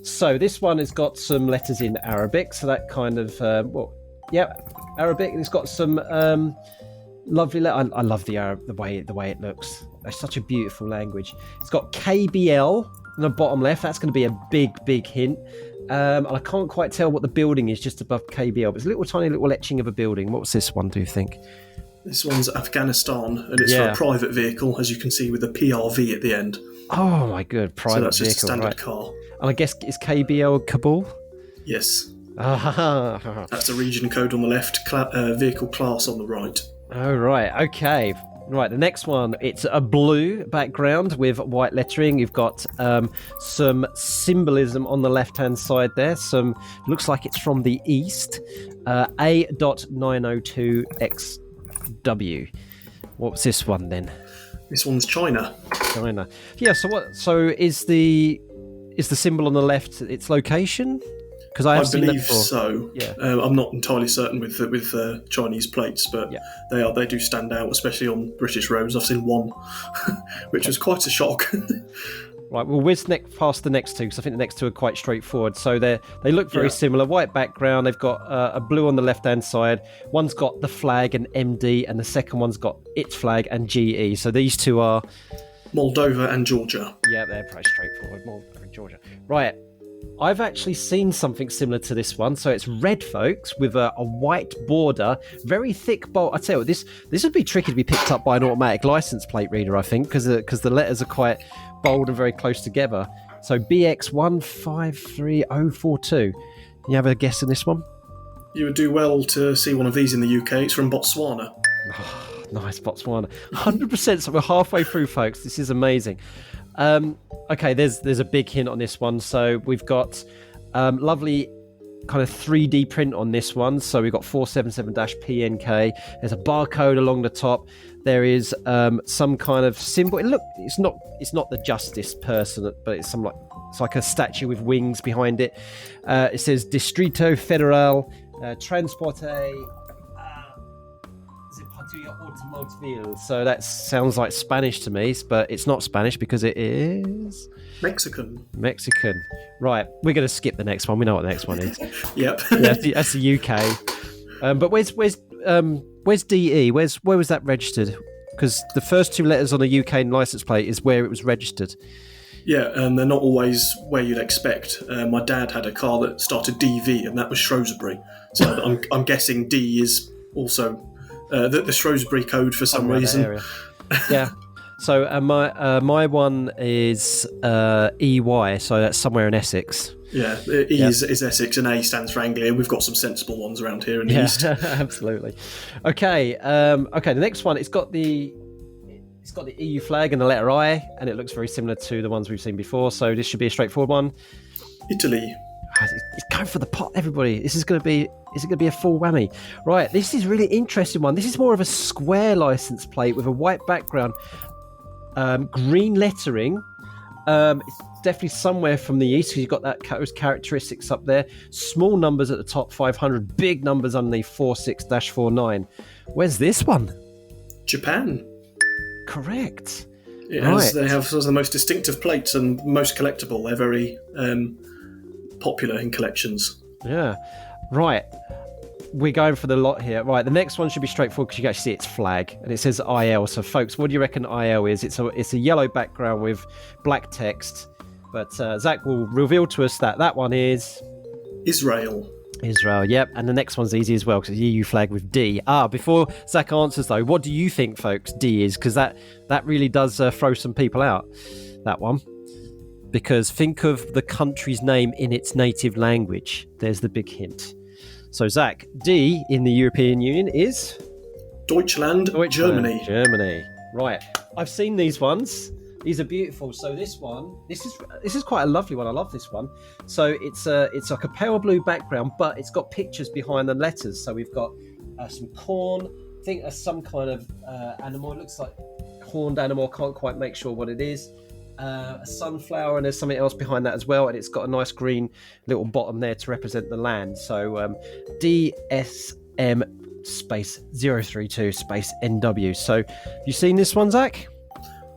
S1: So this one has got some letters in Arabic. So that kind of Arabic. And it's got some lovely. I love the way it looks. It's such a beautiful language. It's got KBL in the bottom left. That's going to be a big hint. And I can't quite tell what the building is just above KBL, but it's a little tiny little etching of a building. What's this one, do you think?
S2: This one's Afghanistan, and it's for a private vehicle, as you can see, with a PRV at the end.
S1: Oh my god, private vehicle.
S2: So that's just a standard car.
S1: And I guess, is KBL Kabul?
S2: Yes. That's the region code on the left, vehicle class on the right.
S1: Oh, right, okay. Right, the next one, it's a blue background with white lettering. You've got some symbolism on the left-hand side there. Looks like it's from the east. A.902XW. What's this one then?
S2: This one's China.
S1: Yeah, so is the symbol on the left its location? Because I
S2: believe so. Yeah. I'm not entirely certain with Chinese plates, but they do stand out, especially on British roads. I've seen one, which was quite a shock.
S1: Right, well, whiz past the next two, because I think the next two are quite straightforward. So they look very similar. White background, they've got a blue on the left-hand side. One's got the flag and MD, and the second one's got its flag and GE. So these two are
S2: Moldova and Georgia.
S1: Yeah, they're pretty straightforward. Moldova and Georgia. Right. I've actually seen something similar to this one. So it's red, folks, with a white border, very thick bold. I tell you what, this would be tricky to be picked up by an automatic license plate reader, I think, because the letters are quite bold and very close together. So BX153042. You have a guess on this one?
S2: You would do well to see one of these in the UK. It's from Botswana.
S1: Oh, nice, Botswana. 100%. So we're halfway through, folks. This is amazing. Okay, there's a big hint on this one. So we've got lovely kind of 3D print on this one. So we've got 477-PNK. There's a barcode along the top. There is some kind of symbol. Look, it's not the justice person, but it's like a statue with wings behind it. It says Distrito Federal Transporte Automobile. So that sounds like Spanish to me, but it's not Spanish because it is
S2: Mexican.
S1: Right, we're going to skip the next one. We know what the next one is.
S2: Yep.
S1: Yeah, that's the UK. But where's DE? Where was that registered? Because the first two letters on the UK license plate is where it was registered.
S2: Yeah, and they're not always where you'd expect. My dad had a car that started DV, and that was Shrewsbury. So I'm guessing D is also the Shrewsbury code for some reason.
S1: Area. Yeah. So my one is EY, so that's somewhere in Essex.
S2: Yeah, E is Essex, and A stands for Anglia. We've got some sensible ones around here in the East.
S1: Absolutely. Okay. The next one, it's got the EU flag and the letter I, and it looks very similar to the ones we've seen before. So this should be a straightforward one.
S2: Italy.
S1: It's going for the pot, everybody. Is it going to be a full whammy? Right, this is a really interesting one. This is more of a square license plate with a white background, green lettering. It's definitely somewhere from the east because you've got those characteristics up there. Small numbers at the top, 500. Big numbers underneath, 46-49. Where's this one?
S2: Japan.
S1: Correct.
S2: Right. They have some of the most distinctive plates and most collectible. They're very popular in collections.
S1: Yeah. Right. We're going for the lot here. Right. The next one should be straightforward because you can actually see its flag and it says IL. So, folks, what do you reckon IL is? It's a yellow background with black text. But Zach will reveal to us that one is
S2: Israel.
S1: Yep. And the next one's easy as well because it's EU flag with D. Before Zach answers, though, what do you think, folks, D is? Because that really does throw some people out, that one. Because think of the country's name in its native language. There's the big hint. So, Zach, D in the European Union is?
S2: Deutschland. Germany. Right. I've seen these ones. These are beautiful. So this is quite a lovely one. I love this one. So it's like a pale blue background, but it's got pictures behind the letters. So we've got some corn. I think that's some kind of animal. It looks like a horned animal. Can't quite make sure what it is. A sunflower, and there's something else behind that as well. And it's got a nice green little bottom there to represent the land. So DSM space 032 space NW. So have you seen this one, Zach?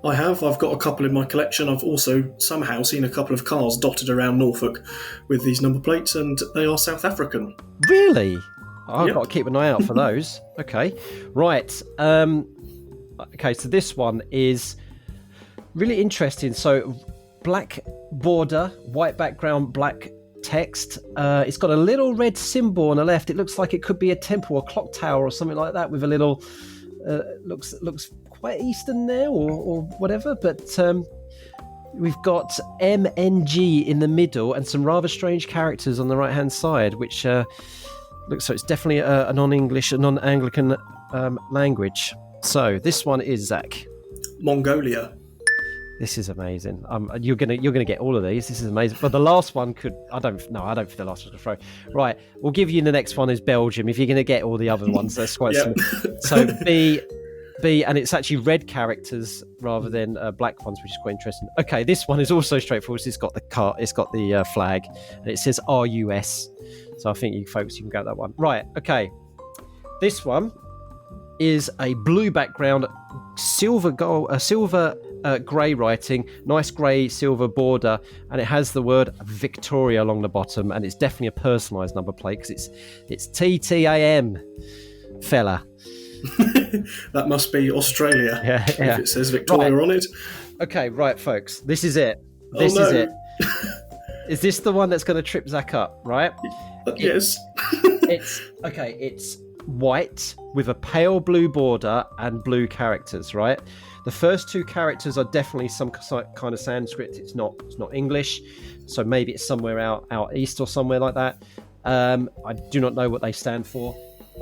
S2: I have. I've got a couple in my collection. I've also somehow seen a couple of cars dotted around Norfolk with these number plates, and they are South African.
S1: Really? I've got to keep an eye out for those. Okay. Right. Okay, so this one is really interesting. So black border, white background, black text. It's got a little red symbol on the left. It looks like it could be a temple or clock tower or something like that with a little... looks quite Eastern there or whatever, but we've got MNG in the middle and some rather strange characters on the right hand side, which looks so it's definitely a non-English, a non-Anglican language. So this one is, Zach,
S2: Mongolia.
S1: This is amazing. You're gonna get all of these. This is amazing. But the last one could... I don't think the last one could throw. Right, we'll give you the next one is Belgium. If you're gonna get all the other ones, that's quite similar. So B, and it's actually red characters rather than black ones, which is quite interesting. Okay, this one is also straightforward. It's got the flag, and it says RUS. So I think you folks, you can go that one. Right. Okay. This one is a blue background, silver grey writing, nice grey silver border, and it has the word Victoria along the bottom, and it's definitely a personalised number plate because it's TTAM, fella.
S2: That must be Australia,
S1: Yeah,
S2: if
S1: yeah.
S2: it says Victoria
S1: Right.
S2: on it.
S1: Okay, right, folks. This is it.
S2: Oh
S1: This is
S2: no.
S1: it. Is this the one that's going to trip Zach up? Right. It,
S2: Yes.
S1: it's okay. It's white with a pale blue border and blue characters. Right. The first two characters are definitely some kind of Sanskrit. It's not English, so maybe it's somewhere out east or somewhere like that. I do not know what they stand for.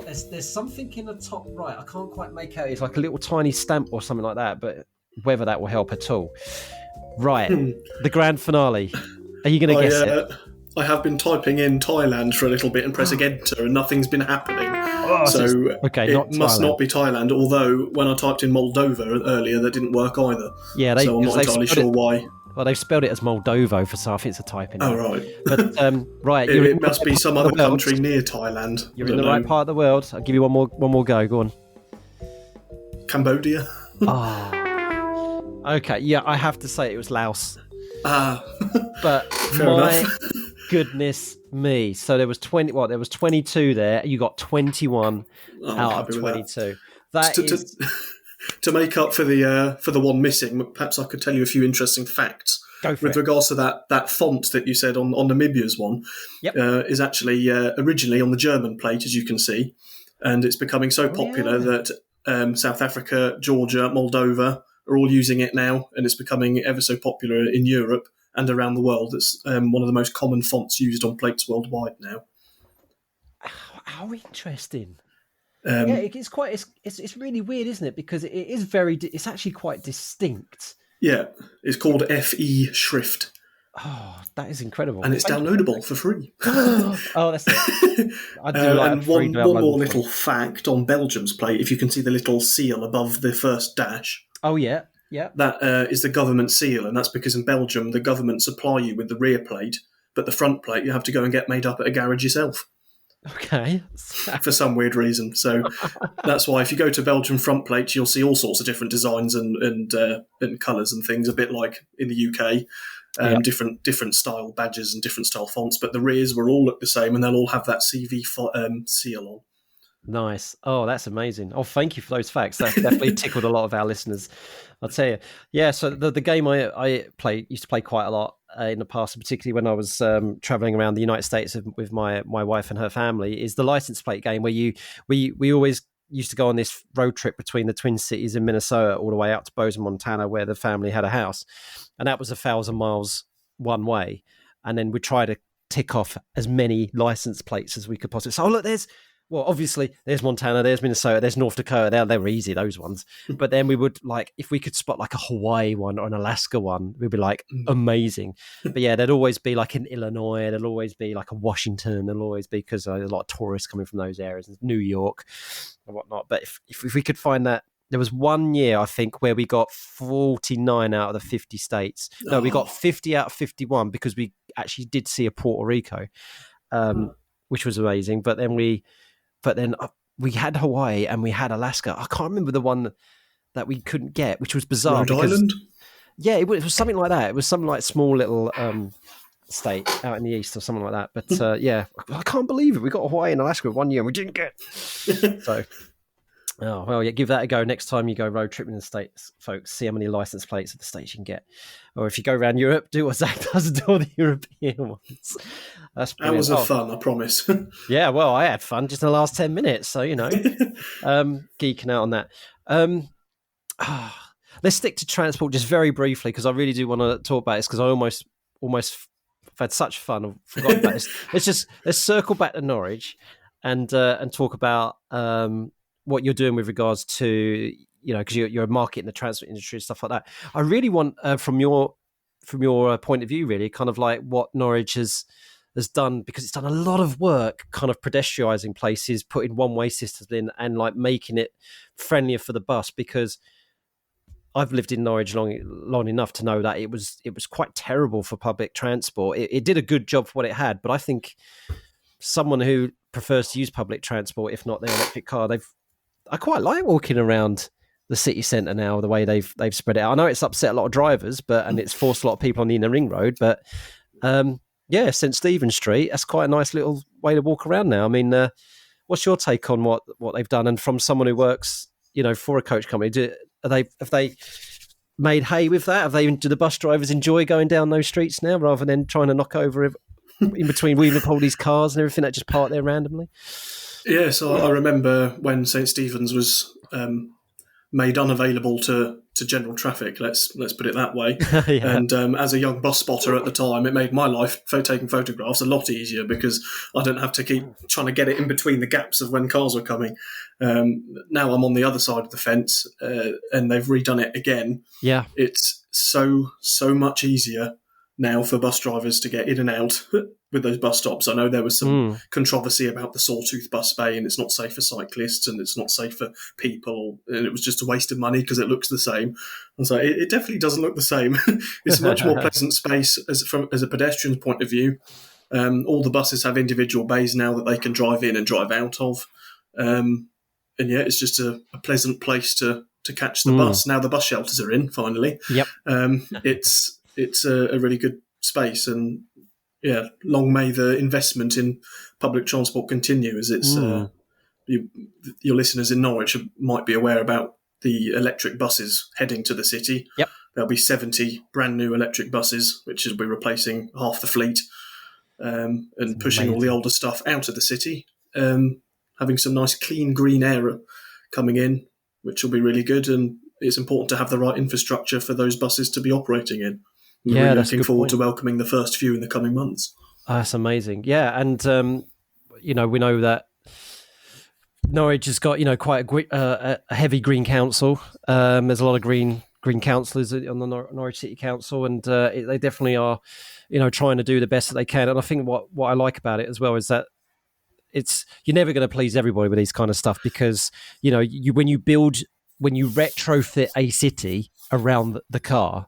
S1: There's something in the top right. I can't quite make out. It's like a little tiny stamp or something like that. But whether that will help at all. Right. The grand finale. Are you going to guess it?
S2: I have been typing in Thailand for a little bit and pressing enter, and nothing's been happening.
S1: Okay,
S2: it must not be Thailand. Although when I typed in Moldova earlier, that didn't work either.
S1: Yeah,
S2: so I'm not entirely sure why.
S1: Well, they've spelled it as Moldovo for so I think it's a typing.
S2: Oh right,
S1: but right,
S2: it must be some other country near Thailand.
S1: You're in the right part of the world. I'll give you one more go. Go on.
S2: Cambodia.
S1: Okay, yeah, I have to say it was Laos. But
S2: fair enough.
S1: Goodness me! So there was 20. What? There was 22 there. You got 21 out of 22. That is
S2: to make up for the one missing. Perhaps I could tell you a few interesting facts with regards to that font that you said on Namibia's one.
S1: Yep.
S2: Is actually originally on the German plate, as you can see, and it's becoming so popular that South Africa, Georgia, Moldova are all using it now, and it's becoming ever so popular in Europe and around the world. It's one of the most common fonts used on plates worldwide now.
S1: How interesting! Yeah, it's quite. It's really weird, isn't it? Because it is it's actually quite distinct.
S2: Yeah, it's called FE Schrift.
S1: Oh, that is incredible!
S2: And it's downloadable for free.
S1: Oh, that's it. I do like
S2: and one more little fact on Belgium's plate. If you can see the little seal above the first dash.
S1: Oh yeah. Yeah,
S2: that is the government seal, and that's because in Belgium the government supply you with the rear plate, but the front plate you have to go and get made up at a garage yourself.
S1: Okay.
S2: For some weird reason. So that's why if you go to Belgian front plates, you'll see all sorts of different designs and colours and things, a bit like in the UK, different style badges and different style fonts, but the rears will all look the same and they'll all have that CV seal on.
S1: Nice. Oh, that's amazing. Oh, thank you for those facts. That definitely tickled a lot of our listeners. I'll tell you. Yeah, so the game I used to play quite a lot in the past, particularly when I was traveling around the United States with my wife and her family, is the license plate game where we always used to go on this road trip between the Twin Cities in Minnesota all the way out to Bozeman, Montana, where the family had a house. And that was 1,000 miles one way. And then we'd try to tick off as many license plates as we could possibly. So, look, obviously, there's Montana, there's Minnesota, there's North Dakota. They were easy, those ones. But then we would, if we could spot like a Hawaii one or an Alaska one, we'd be like, amazing. But yeah, there'd always be like in Illinois, there'll always be like a Washington, there'll always be, because there's a lot of tourists coming from those areas, New York and whatnot. But if we could find that, there was 1 year, I think, where we got 49 out of the 50 states. No, we got 50 out of 51 because we actually did see a Puerto Rico, which was amazing. But then we had Hawaii and we had Alaska. I can't remember the one that we couldn't get, which was bizarre.
S2: Rhode Island?
S1: Yeah, it was something like that. It was some like small little state out in the east or something like that. But yeah, I can't believe it. We got Hawaii and Alaska 1 year and we didn't get. So, oh, well, yeah, give that a go next time you go road tripping in the States, folks. See how many license plates of the states you can get. Or if you go around Europe, do what Zach does, do all the European ones.
S2: That was fun, I promise.
S1: Yeah, well, I had fun just in the last 10 minutes. So, geeking out on that. Let's stick to transport just very briefly, because I really do want to talk about this, because I almost I've had such fun. I've forgotten about this. Let's circle back to Norwich and talk about what you're doing with regards to, because you're a market in the transport industry and stuff like that. I really want, from your point of view, really kind of like what Norwich has done, because it's done a lot of work kind of pedestrianising places, putting one-way systems in and like making it friendlier for the bus, because I've lived in Norwich long enough to know that it was quite terrible for public transport. It did a good job for what it had, but I think someone who prefers to use public transport, if not their electric car, I quite like walking around the city centre now, the way they've spread it out. I know it's upset a lot of drivers, and it's forced a lot of people on the inner ring road, but yeah, St Stephen Street, that's quite a nice little way to walk around now. I mean, what's your take on what they've done, and from someone who works for a coach company, have they made hay with that? Do the bus drivers enjoy going down those streets now rather than trying to knock over in between weaving up all these cars and everything that just park there randomly?
S2: Yeah, so I remember when St Stephen's was made unavailable to general traffic. Let's put it that way.
S1: Yeah.
S2: And as a young bus spotter at the time, it made my life taking photographs a lot easier because I don't have to keep trying to get it in between the gaps of when cars were coming. Now I'm on the other side of the fence, and they've redone it again.
S1: Yeah,
S2: it's so much easier now for bus drivers to get in and out with those bus stops. I know there was some controversy about the Sawtooth bus bay, and it's not safe for cyclists and it's not safe for people, and it was just a waste of money because it looks the same. And so it definitely doesn't look the same. It's a much more pleasant space as a pedestrian's point of view. All the buses have individual bays now that they can drive in and drive out of. And yeah, it's just a pleasant place to catch the bus. Now the bus shelters are in, finally.
S1: Yep.
S2: It's a really good space, and yeah, long may the investment in public transport continue, as it's your listeners in Norwich might be aware about the electric buses heading to the city.
S1: Yep.
S2: There'll be 70 brand new electric buses, which will be replacing half the fleet, and pushing all the older stuff out of the city, having some nice clean green air coming in, which will be really good. And it's important to have the right infrastructure for those buses to be operating in. We're really looking forward to welcoming the first few in the coming months.
S1: That's amazing. Yeah, and we know that Norwich has got quite a heavy green council. There's a lot of green councillors on the Norwich City Council, and they definitely are trying to do the best that they can. And I think what I like about it as well is that you're never going to please everybody with these kind of stuff, because when you retrofit a city around the car,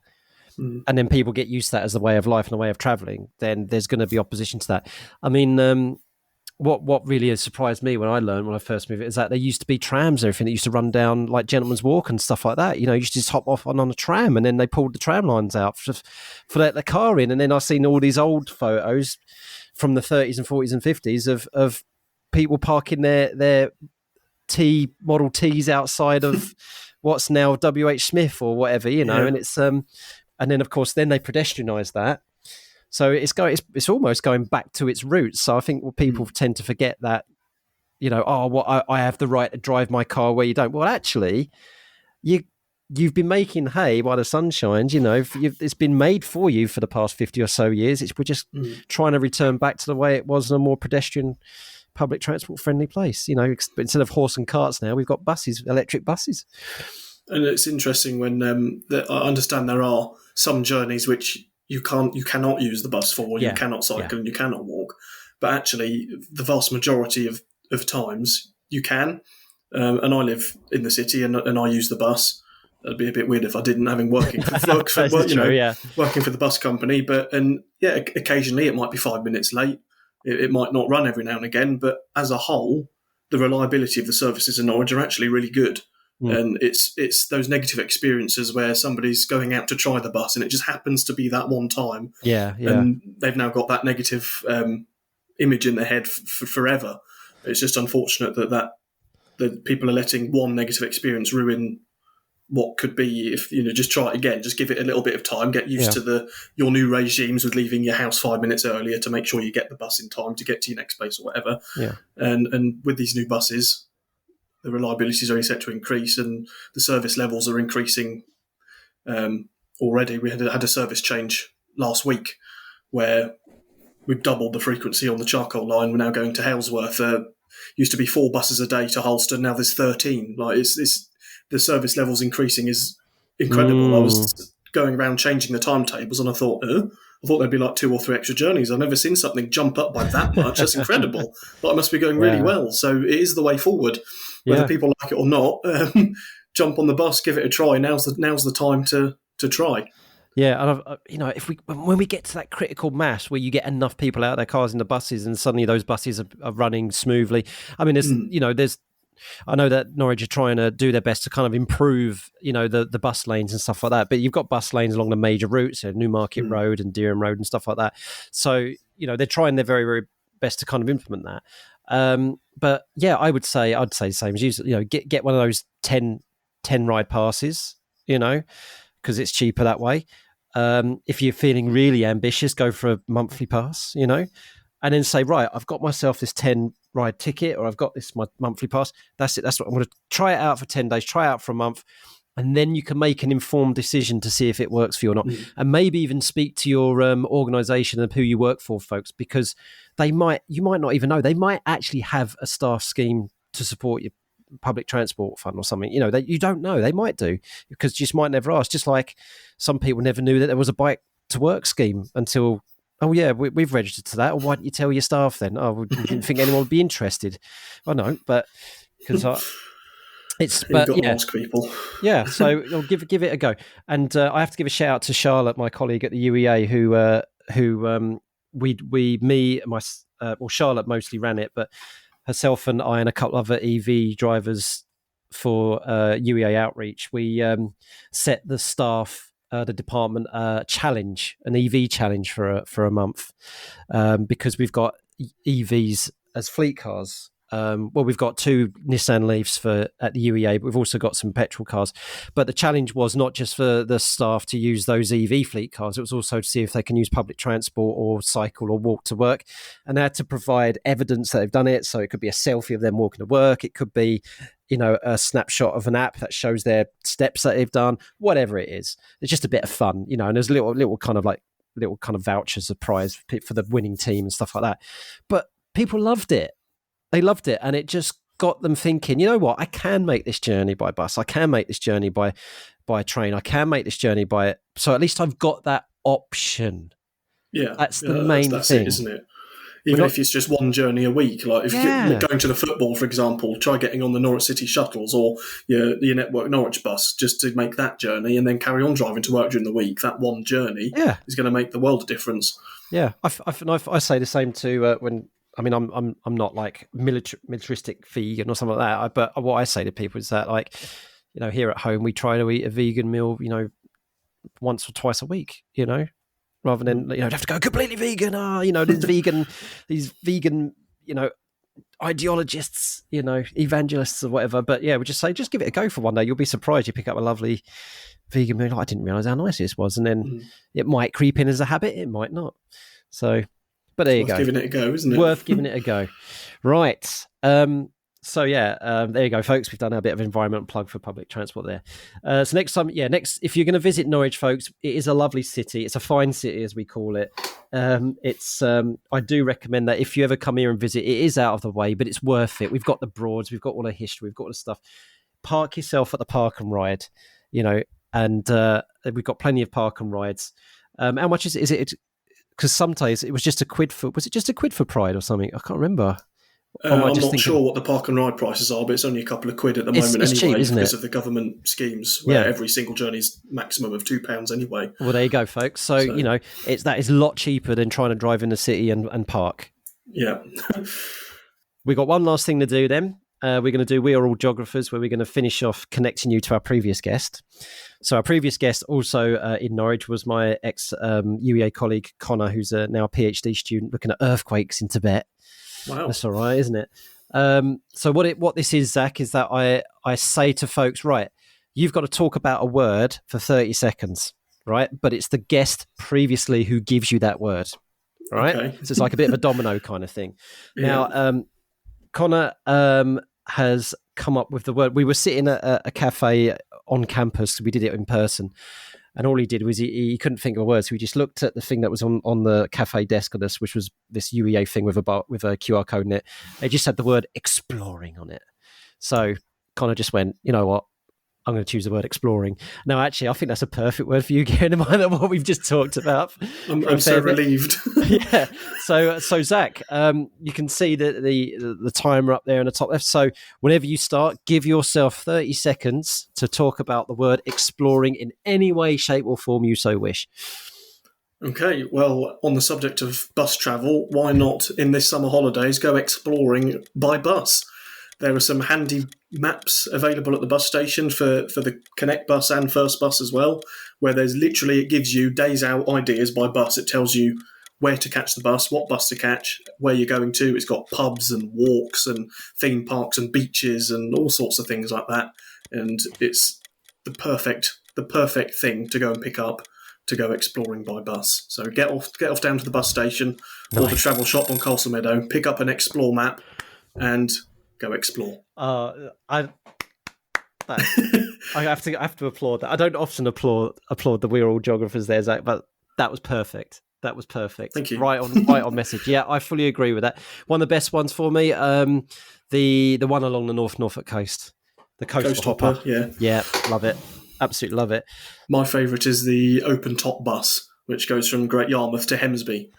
S1: and then people get used to that as a way of life and a way of traveling, then there's going to be opposition to that. I mean, what really has surprised me when I first moved is that there used to be trams and everything that used to run down like Gentleman's Walk and stuff like that. You used to just hop off on a tram, and then they pulled the tram lines out for let the car in. And then I've seen all these old photos from the 30s and 40s and 50s of people parking their Model Ts outside of what's now WH Smith or whatever, and it's and then of course then they pedestrianised that. So it's almost going back to its roots. So I think people tend to forget that, I have the right to drive my car where you don't. Well, actually, you've been making hay while the sun shines. It's been made for you for the past 50 or so years. We're just trying to return back to the way it was in a more pedestrian, public transport friendly place. But instead of horse and carts now, we've got buses, electric buses.
S2: And it's interesting when I understand there are some journeys which you cannot use the bus for, you cannot cycle and you cannot walk. But actually, the vast majority of times you can. And I live in the city and I use the bus. That'd be a bit weird if I didn't, working for the bus company. But occasionally it might be 5 minutes late. It might not run every now and again. But as a whole, the reliability of the services in Norwich are actually really good. And it's those negative experiences where somebody's going out to try the bus and it just happens to be that one time. And they've now got that negative image in their head for forever. It's just unfortunate that people are letting one negative experience ruin what could be, if just try it again, just give it a little bit of time, get used to your new regimes with leaving your house 5 minutes earlier to make sure you get the bus in time to get to your next place or whatever. And with these new buses, the reliability is only set to increase, and the service levels are increasing already. We had a service change last week where we've doubled the frequency on the charcoal line. We're now going to Halesworth. Used to be 4 buses a day to Halston, now there's 13. The service levels increasing is incredible. I was going around changing the timetables, and I thought there'd be like 2 or 3 extra journeys. I've never seen something jump up by that much. That's incredible. But I must be going really well. So it is the way forward. Whether people like it or not, jump on the bus, give it a try. Now's the time to try.
S1: Yeah, and when we get to that critical mass where you get enough people out of their cars in the buses, and suddenly those buses are running smoothly. I mean, I know that Norwich are trying to do their best to kind of improve, the bus lanes and stuff like that. But you've got bus lanes along the major routes, Newmarket Road and Dereham Road and stuff like that. So they're trying their very, very best to kind of implement that. But yeah, I'd say the same as you. Get one of those 10 ride passes, because it's cheaper that way. If you're feeling really ambitious, go for a monthly pass, and then say, right, I've got myself this 10 ride ticket, or I've got my monthly pass. That's it. That's what I'm going to try it out for 10 days, try it out for a month. And then you can make an informed decision to see if it works for you or not. And maybe even speak to your organisation and who you work for, folks, because you might not even know. They might actually have a staff scheme to support your public transport fund or something, that you don't know. They might do, because you just might never ask. Just like some people never knew that there was a bike to work scheme until, oh yeah, we've registered to that. Or why didn't you tell your staff then? Oh, we didn't think anyone would be interested. I know, but because
S2: you've got to ask people.
S1: Yeah, so you'll give it a go. And I have to give a shout out to Charlotte, my colleague at the UEA, Charlotte mostly ran it, but herself and I and a couple other EV drivers for UEA Outreach, we set the staff, the department, challenge, an EV challenge for a month, because we've got EVs as fleet cars. We've got 2 Nissan Leafs at the UEA, but we've also got some petrol cars. But the challenge was not just for the staff to use those EV fleet cars, it was also to see if they can use public transport or cycle or walk to work. And they had to provide evidence that they've done it. So it could be a selfie of them walking to work. It could be, a snapshot of an app that shows their steps that they've done, whatever it is. It's just a bit of fun, and there's little kind of vouchers of prize for the winning team and stuff like that. But people loved it. They loved it, and it just got them thinking, you know what, I can make this journey by bus, I can make this journey by train, I can make this journey so at least I've got that option.
S2: Yeah,
S1: that's the main
S2: that's
S1: thing,
S2: it, isn't it? Even if it's just one journey a week, like if you're going to the football, for example, try getting on the Norwich City shuttles or your Network Norwich bus just to make that journey, and then carry on driving to work during the week. That one journey is going to make the world of difference.
S1: Yeah, I say the same to when. I mean, I'm not like militaristic vegan or something like that. But what I say to people is that, like, here at home we try to eat a vegan meal, once or twice a week, rather than have to go completely vegan. These vegan, ideologists, evangelists or whatever. But yeah, we just say, just give it a go for one day. You'll be surprised. You pick up a lovely vegan meal. I didn't realize how nice this was, and then it might creep in as a habit. It might not. So. But there you go.
S2: Worth giving it a go, isn't it?
S1: Worth giving it a go. Right. So yeah, there you go, folks. We've done a bit of environmental plug for public transport there. So next time, if you're going to visit Norwich, folks, it is a lovely city. It's a fine city, as we call it. I do recommend that if you ever come here and visit, it is out of the way, but it's worth it. We've got the Broads, we've got all the history, we've got all the stuff. Park yourself at the Park and Ride, and we've got plenty of park and rides. How much is it? Because sometimes it was just was it just a quid for Pride or something? I can't remember.
S2: I'm not sure what the park and ride prices are, but it's only a couple of quid at the moment
S1: it's
S2: anyway,
S1: cheap,
S2: because of the government schemes where every single journey is maximum of £2 anyway.
S1: Well, there you go, folks. So that is a lot cheaper than trying to drive in the city and park.
S2: Yeah.
S1: We got one last thing to do then. We're going to do We Are All Geographers, where we're going to finish off connecting you to our previous guest. So our previous guest also in Norwich was my ex-UEA colleague, Connor, who's now a PhD student looking at earthquakes in Tibet.
S2: Wow.
S1: That's all right, isn't it? So what this is, Zach, is that I say to folks, right, you've got to talk about a word for 30 seconds, right? But it's the guest previously who gives you that word, right? Okay. So it's like a bit of a domino kind of thing. Yeah. Now, Connor has come up with the word. We were sitting at a cafe on campus. We did it in person. And all he did was he couldn't think of a word. So he just looked at the thing that was on the cafe desk of us, which was this UEA thing with a QR code in it. It just had the word exploring on it. So Connor just went, you know what? I'm going to choose the word exploring. No, actually, I think that's a perfect word for you, given in mind what we've just talked about.
S2: I'm so relieved.
S1: Yeah. So Zach, you can see the timer up there in the top left. So whenever you start, give yourself 30 seconds to talk about the word exploring in any way, shape, or form you so wish.
S2: Okay, well, on the subject of bus travel, why not in this summer holidays go exploring by bus? There are some handy maps available at the bus station for the Connect bus and First bus as well, where there's literally, it gives you days out ideas by bus. It tells you where to catch the bus, what bus to catch, where you're going to. It's got pubs and walks and theme parks and beaches and all sorts of things like that. And it's the perfect thing to go and pick up to go exploring by bus. So get off down to the bus station or the travel shop on Castle Meadow, pick up an explore map, and go explore.
S1: I have to applaud that. I don't often applaud the We're All Geographers there, Zach, but that was perfect. That was perfect.
S2: Thank you.
S1: Right on message. Yeah, I fully agree with that. One of the best ones for me, the one along the Norfolk coast, the coast hopper. Yeah, love it. Absolutely love it.
S2: My favourite is the open top bus, which goes from Great Yarmouth to Hemsby.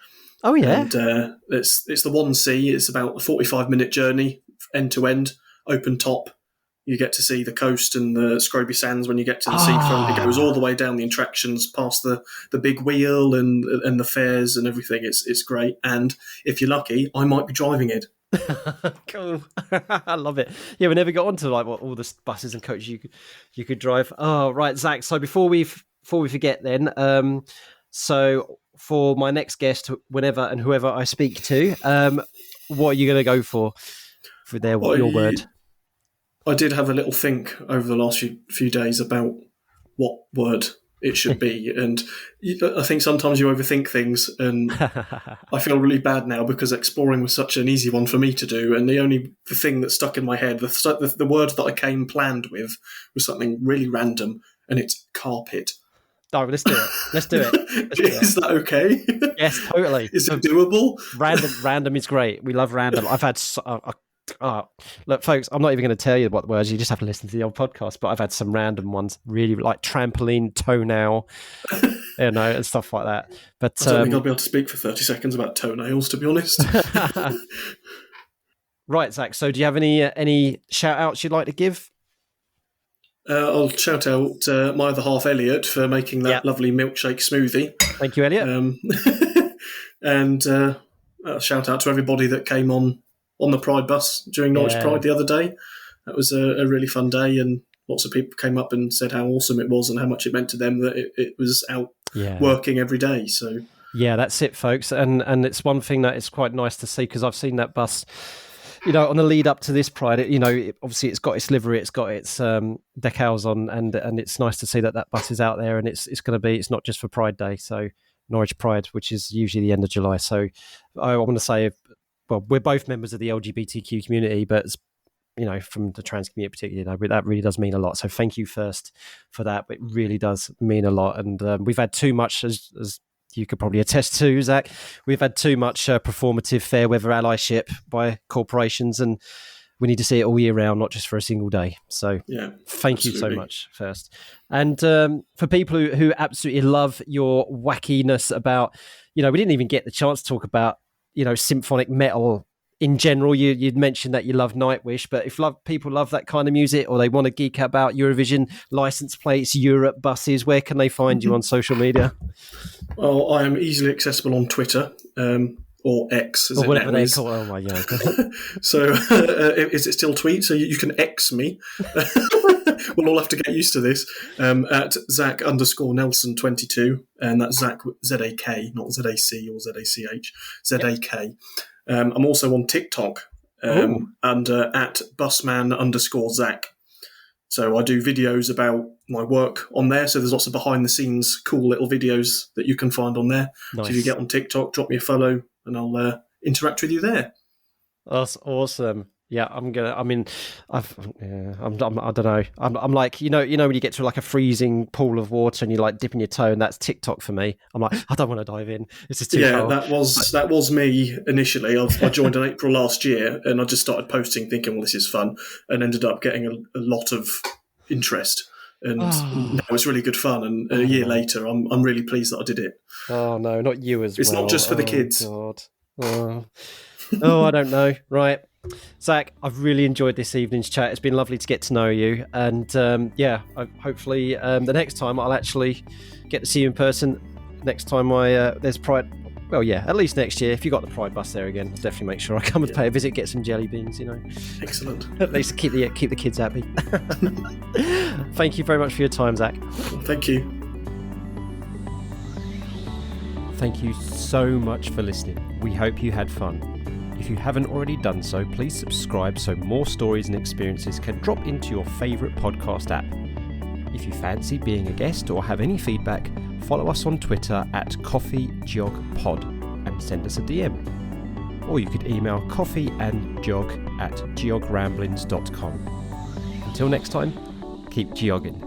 S1: Oh yeah,
S2: and it's the 1C. It's about a 45-minute journey, end to end, open top. You get to see the coast and the Scroby Sands when you get to the seafront. It goes all the way down the attractions, past the big wheel and the fairs and everything. It's great. And if you're lucky, I might be driving it.
S1: Cool. I love it. Yeah, we never got onto like what all the buses and coaches you could drive. Oh, right, Zach. So before we forget, then, so for my next guest, whenever and whoever I speak to, what are you going to go for your word?
S2: I did have a little think over the last few days about what word it should be, and I think sometimes you overthink things, and I feel really bad now because exploring was such an easy one for me to do, and the thing that stuck in my head, the word that I came planned with was something really random, and it's carpet.
S1: Oh, let's do it.
S2: Is that okay?
S1: Yes, totally.
S2: Is it doable?
S1: Random is great. We love random. I've had look, folks, I'm not even going to tell you what the words. You just have to listen to the old podcast. But I've had some random ones, really like trampoline, toenail, and stuff like that. But
S2: I don't think I'll be able to speak for 30 seconds about toenails, to be honest.
S1: Right, Zach. So, do you have any shout outs you'd like to give? I'll
S2: shout out my other half, Elliot, for making that lovely milkshake smoothie.
S1: Thank you, Elliot.
S2: And shout out to everybody that came on the Pride bus during Norwich Pride the other day. That was a really fun day, and lots of people came up and said how awesome it was and how much it meant to them that it was out working every day. So
S1: yeah, that's it, folks. And it's one thing that is quite nice to see, because I've seen that bus, on the lead up to this Pride, obviously it's got its livery, it's got its decals on, and it's nice to see that bus is out there, and it's not just for Pride Day. So Norwich Pride, which is usually the end of July. So I want to say, well, we're both members of the LGBTQ community, but from the trans community particularly, that really does mean a lot. So thank you first for that. It really does mean a lot. And we've had too much, as you could probably attest to, Zach, we've had too much performative fair weather allyship by corporations, and we need to see it all year round, not just for a single day. So thank you so much first. And for people who absolutely love your wackiness about, we didn't even get the chance to talk about, symphonic metal in general. You'd mentioned that you love Nightwish, but if people love that kind of music, or they want to geek about Eurovision, license plates, Europe, buses, where can they find you on social media?
S2: Well, I am easily accessible on Twitter, or X, as
S1: or whatever they
S2: is.
S1: call it. Oh my God.
S2: So is it still tweet? So you can X me. We'll all have to get used to this. At Zak_Nelson22, and that's Zak Z-A-K, not Z-A-C or Z-A-C-H, Z-A-K. I'm also on TikTok under at busman_Zak. So I do videos about my work on there. So there's lots of behind the scenes, cool little videos that you can find on there. Nice. So if you get on TikTok, drop me a follow, and I'll interact with you there.
S1: That's awesome. Yeah, I don't know. I'm like, when you get to like a freezing pool of water and you're like dipping your toe, and that's TikTok for me. I'm like, I don't want to dive in. It's just too cold.
S2: That was me initially. I joined in April last year, and I just started posting thinking, well, this is fun, and ended up getting a lot of interest. And now it's really good fun. And a year later, I'm really pleased that I did it.
S1: Oh no, not you as well.
S2: It's not just for the kids.
S1: God. Oh, I don't know. Right. Zach, I've really enjoyed this evening's chat. It's been lovely to get to know you, and hopefully the next time I'll actually get to see you in person. Next time there's Pride, well, at least next year. If you got the Pride bus there again, I'll definitely make sure I come and pay a visit, get some jelly beans.
S2: Excellent.
S1: At least keep the kids happy. Thank you very much for your time, Zach.
S2: Thank you.
S1: thank you so much for listening. We hope you had fun. If you haven't already done so, please subscribe so more stories and experiences can drop into your favourite podcast app. If you fancy being a guest or have any feedback, follow us on Twitter at coffeegeogpod and send us a DM. Or you could email coffeeandgeog@geogramblings.com. Until next time, keep geogging.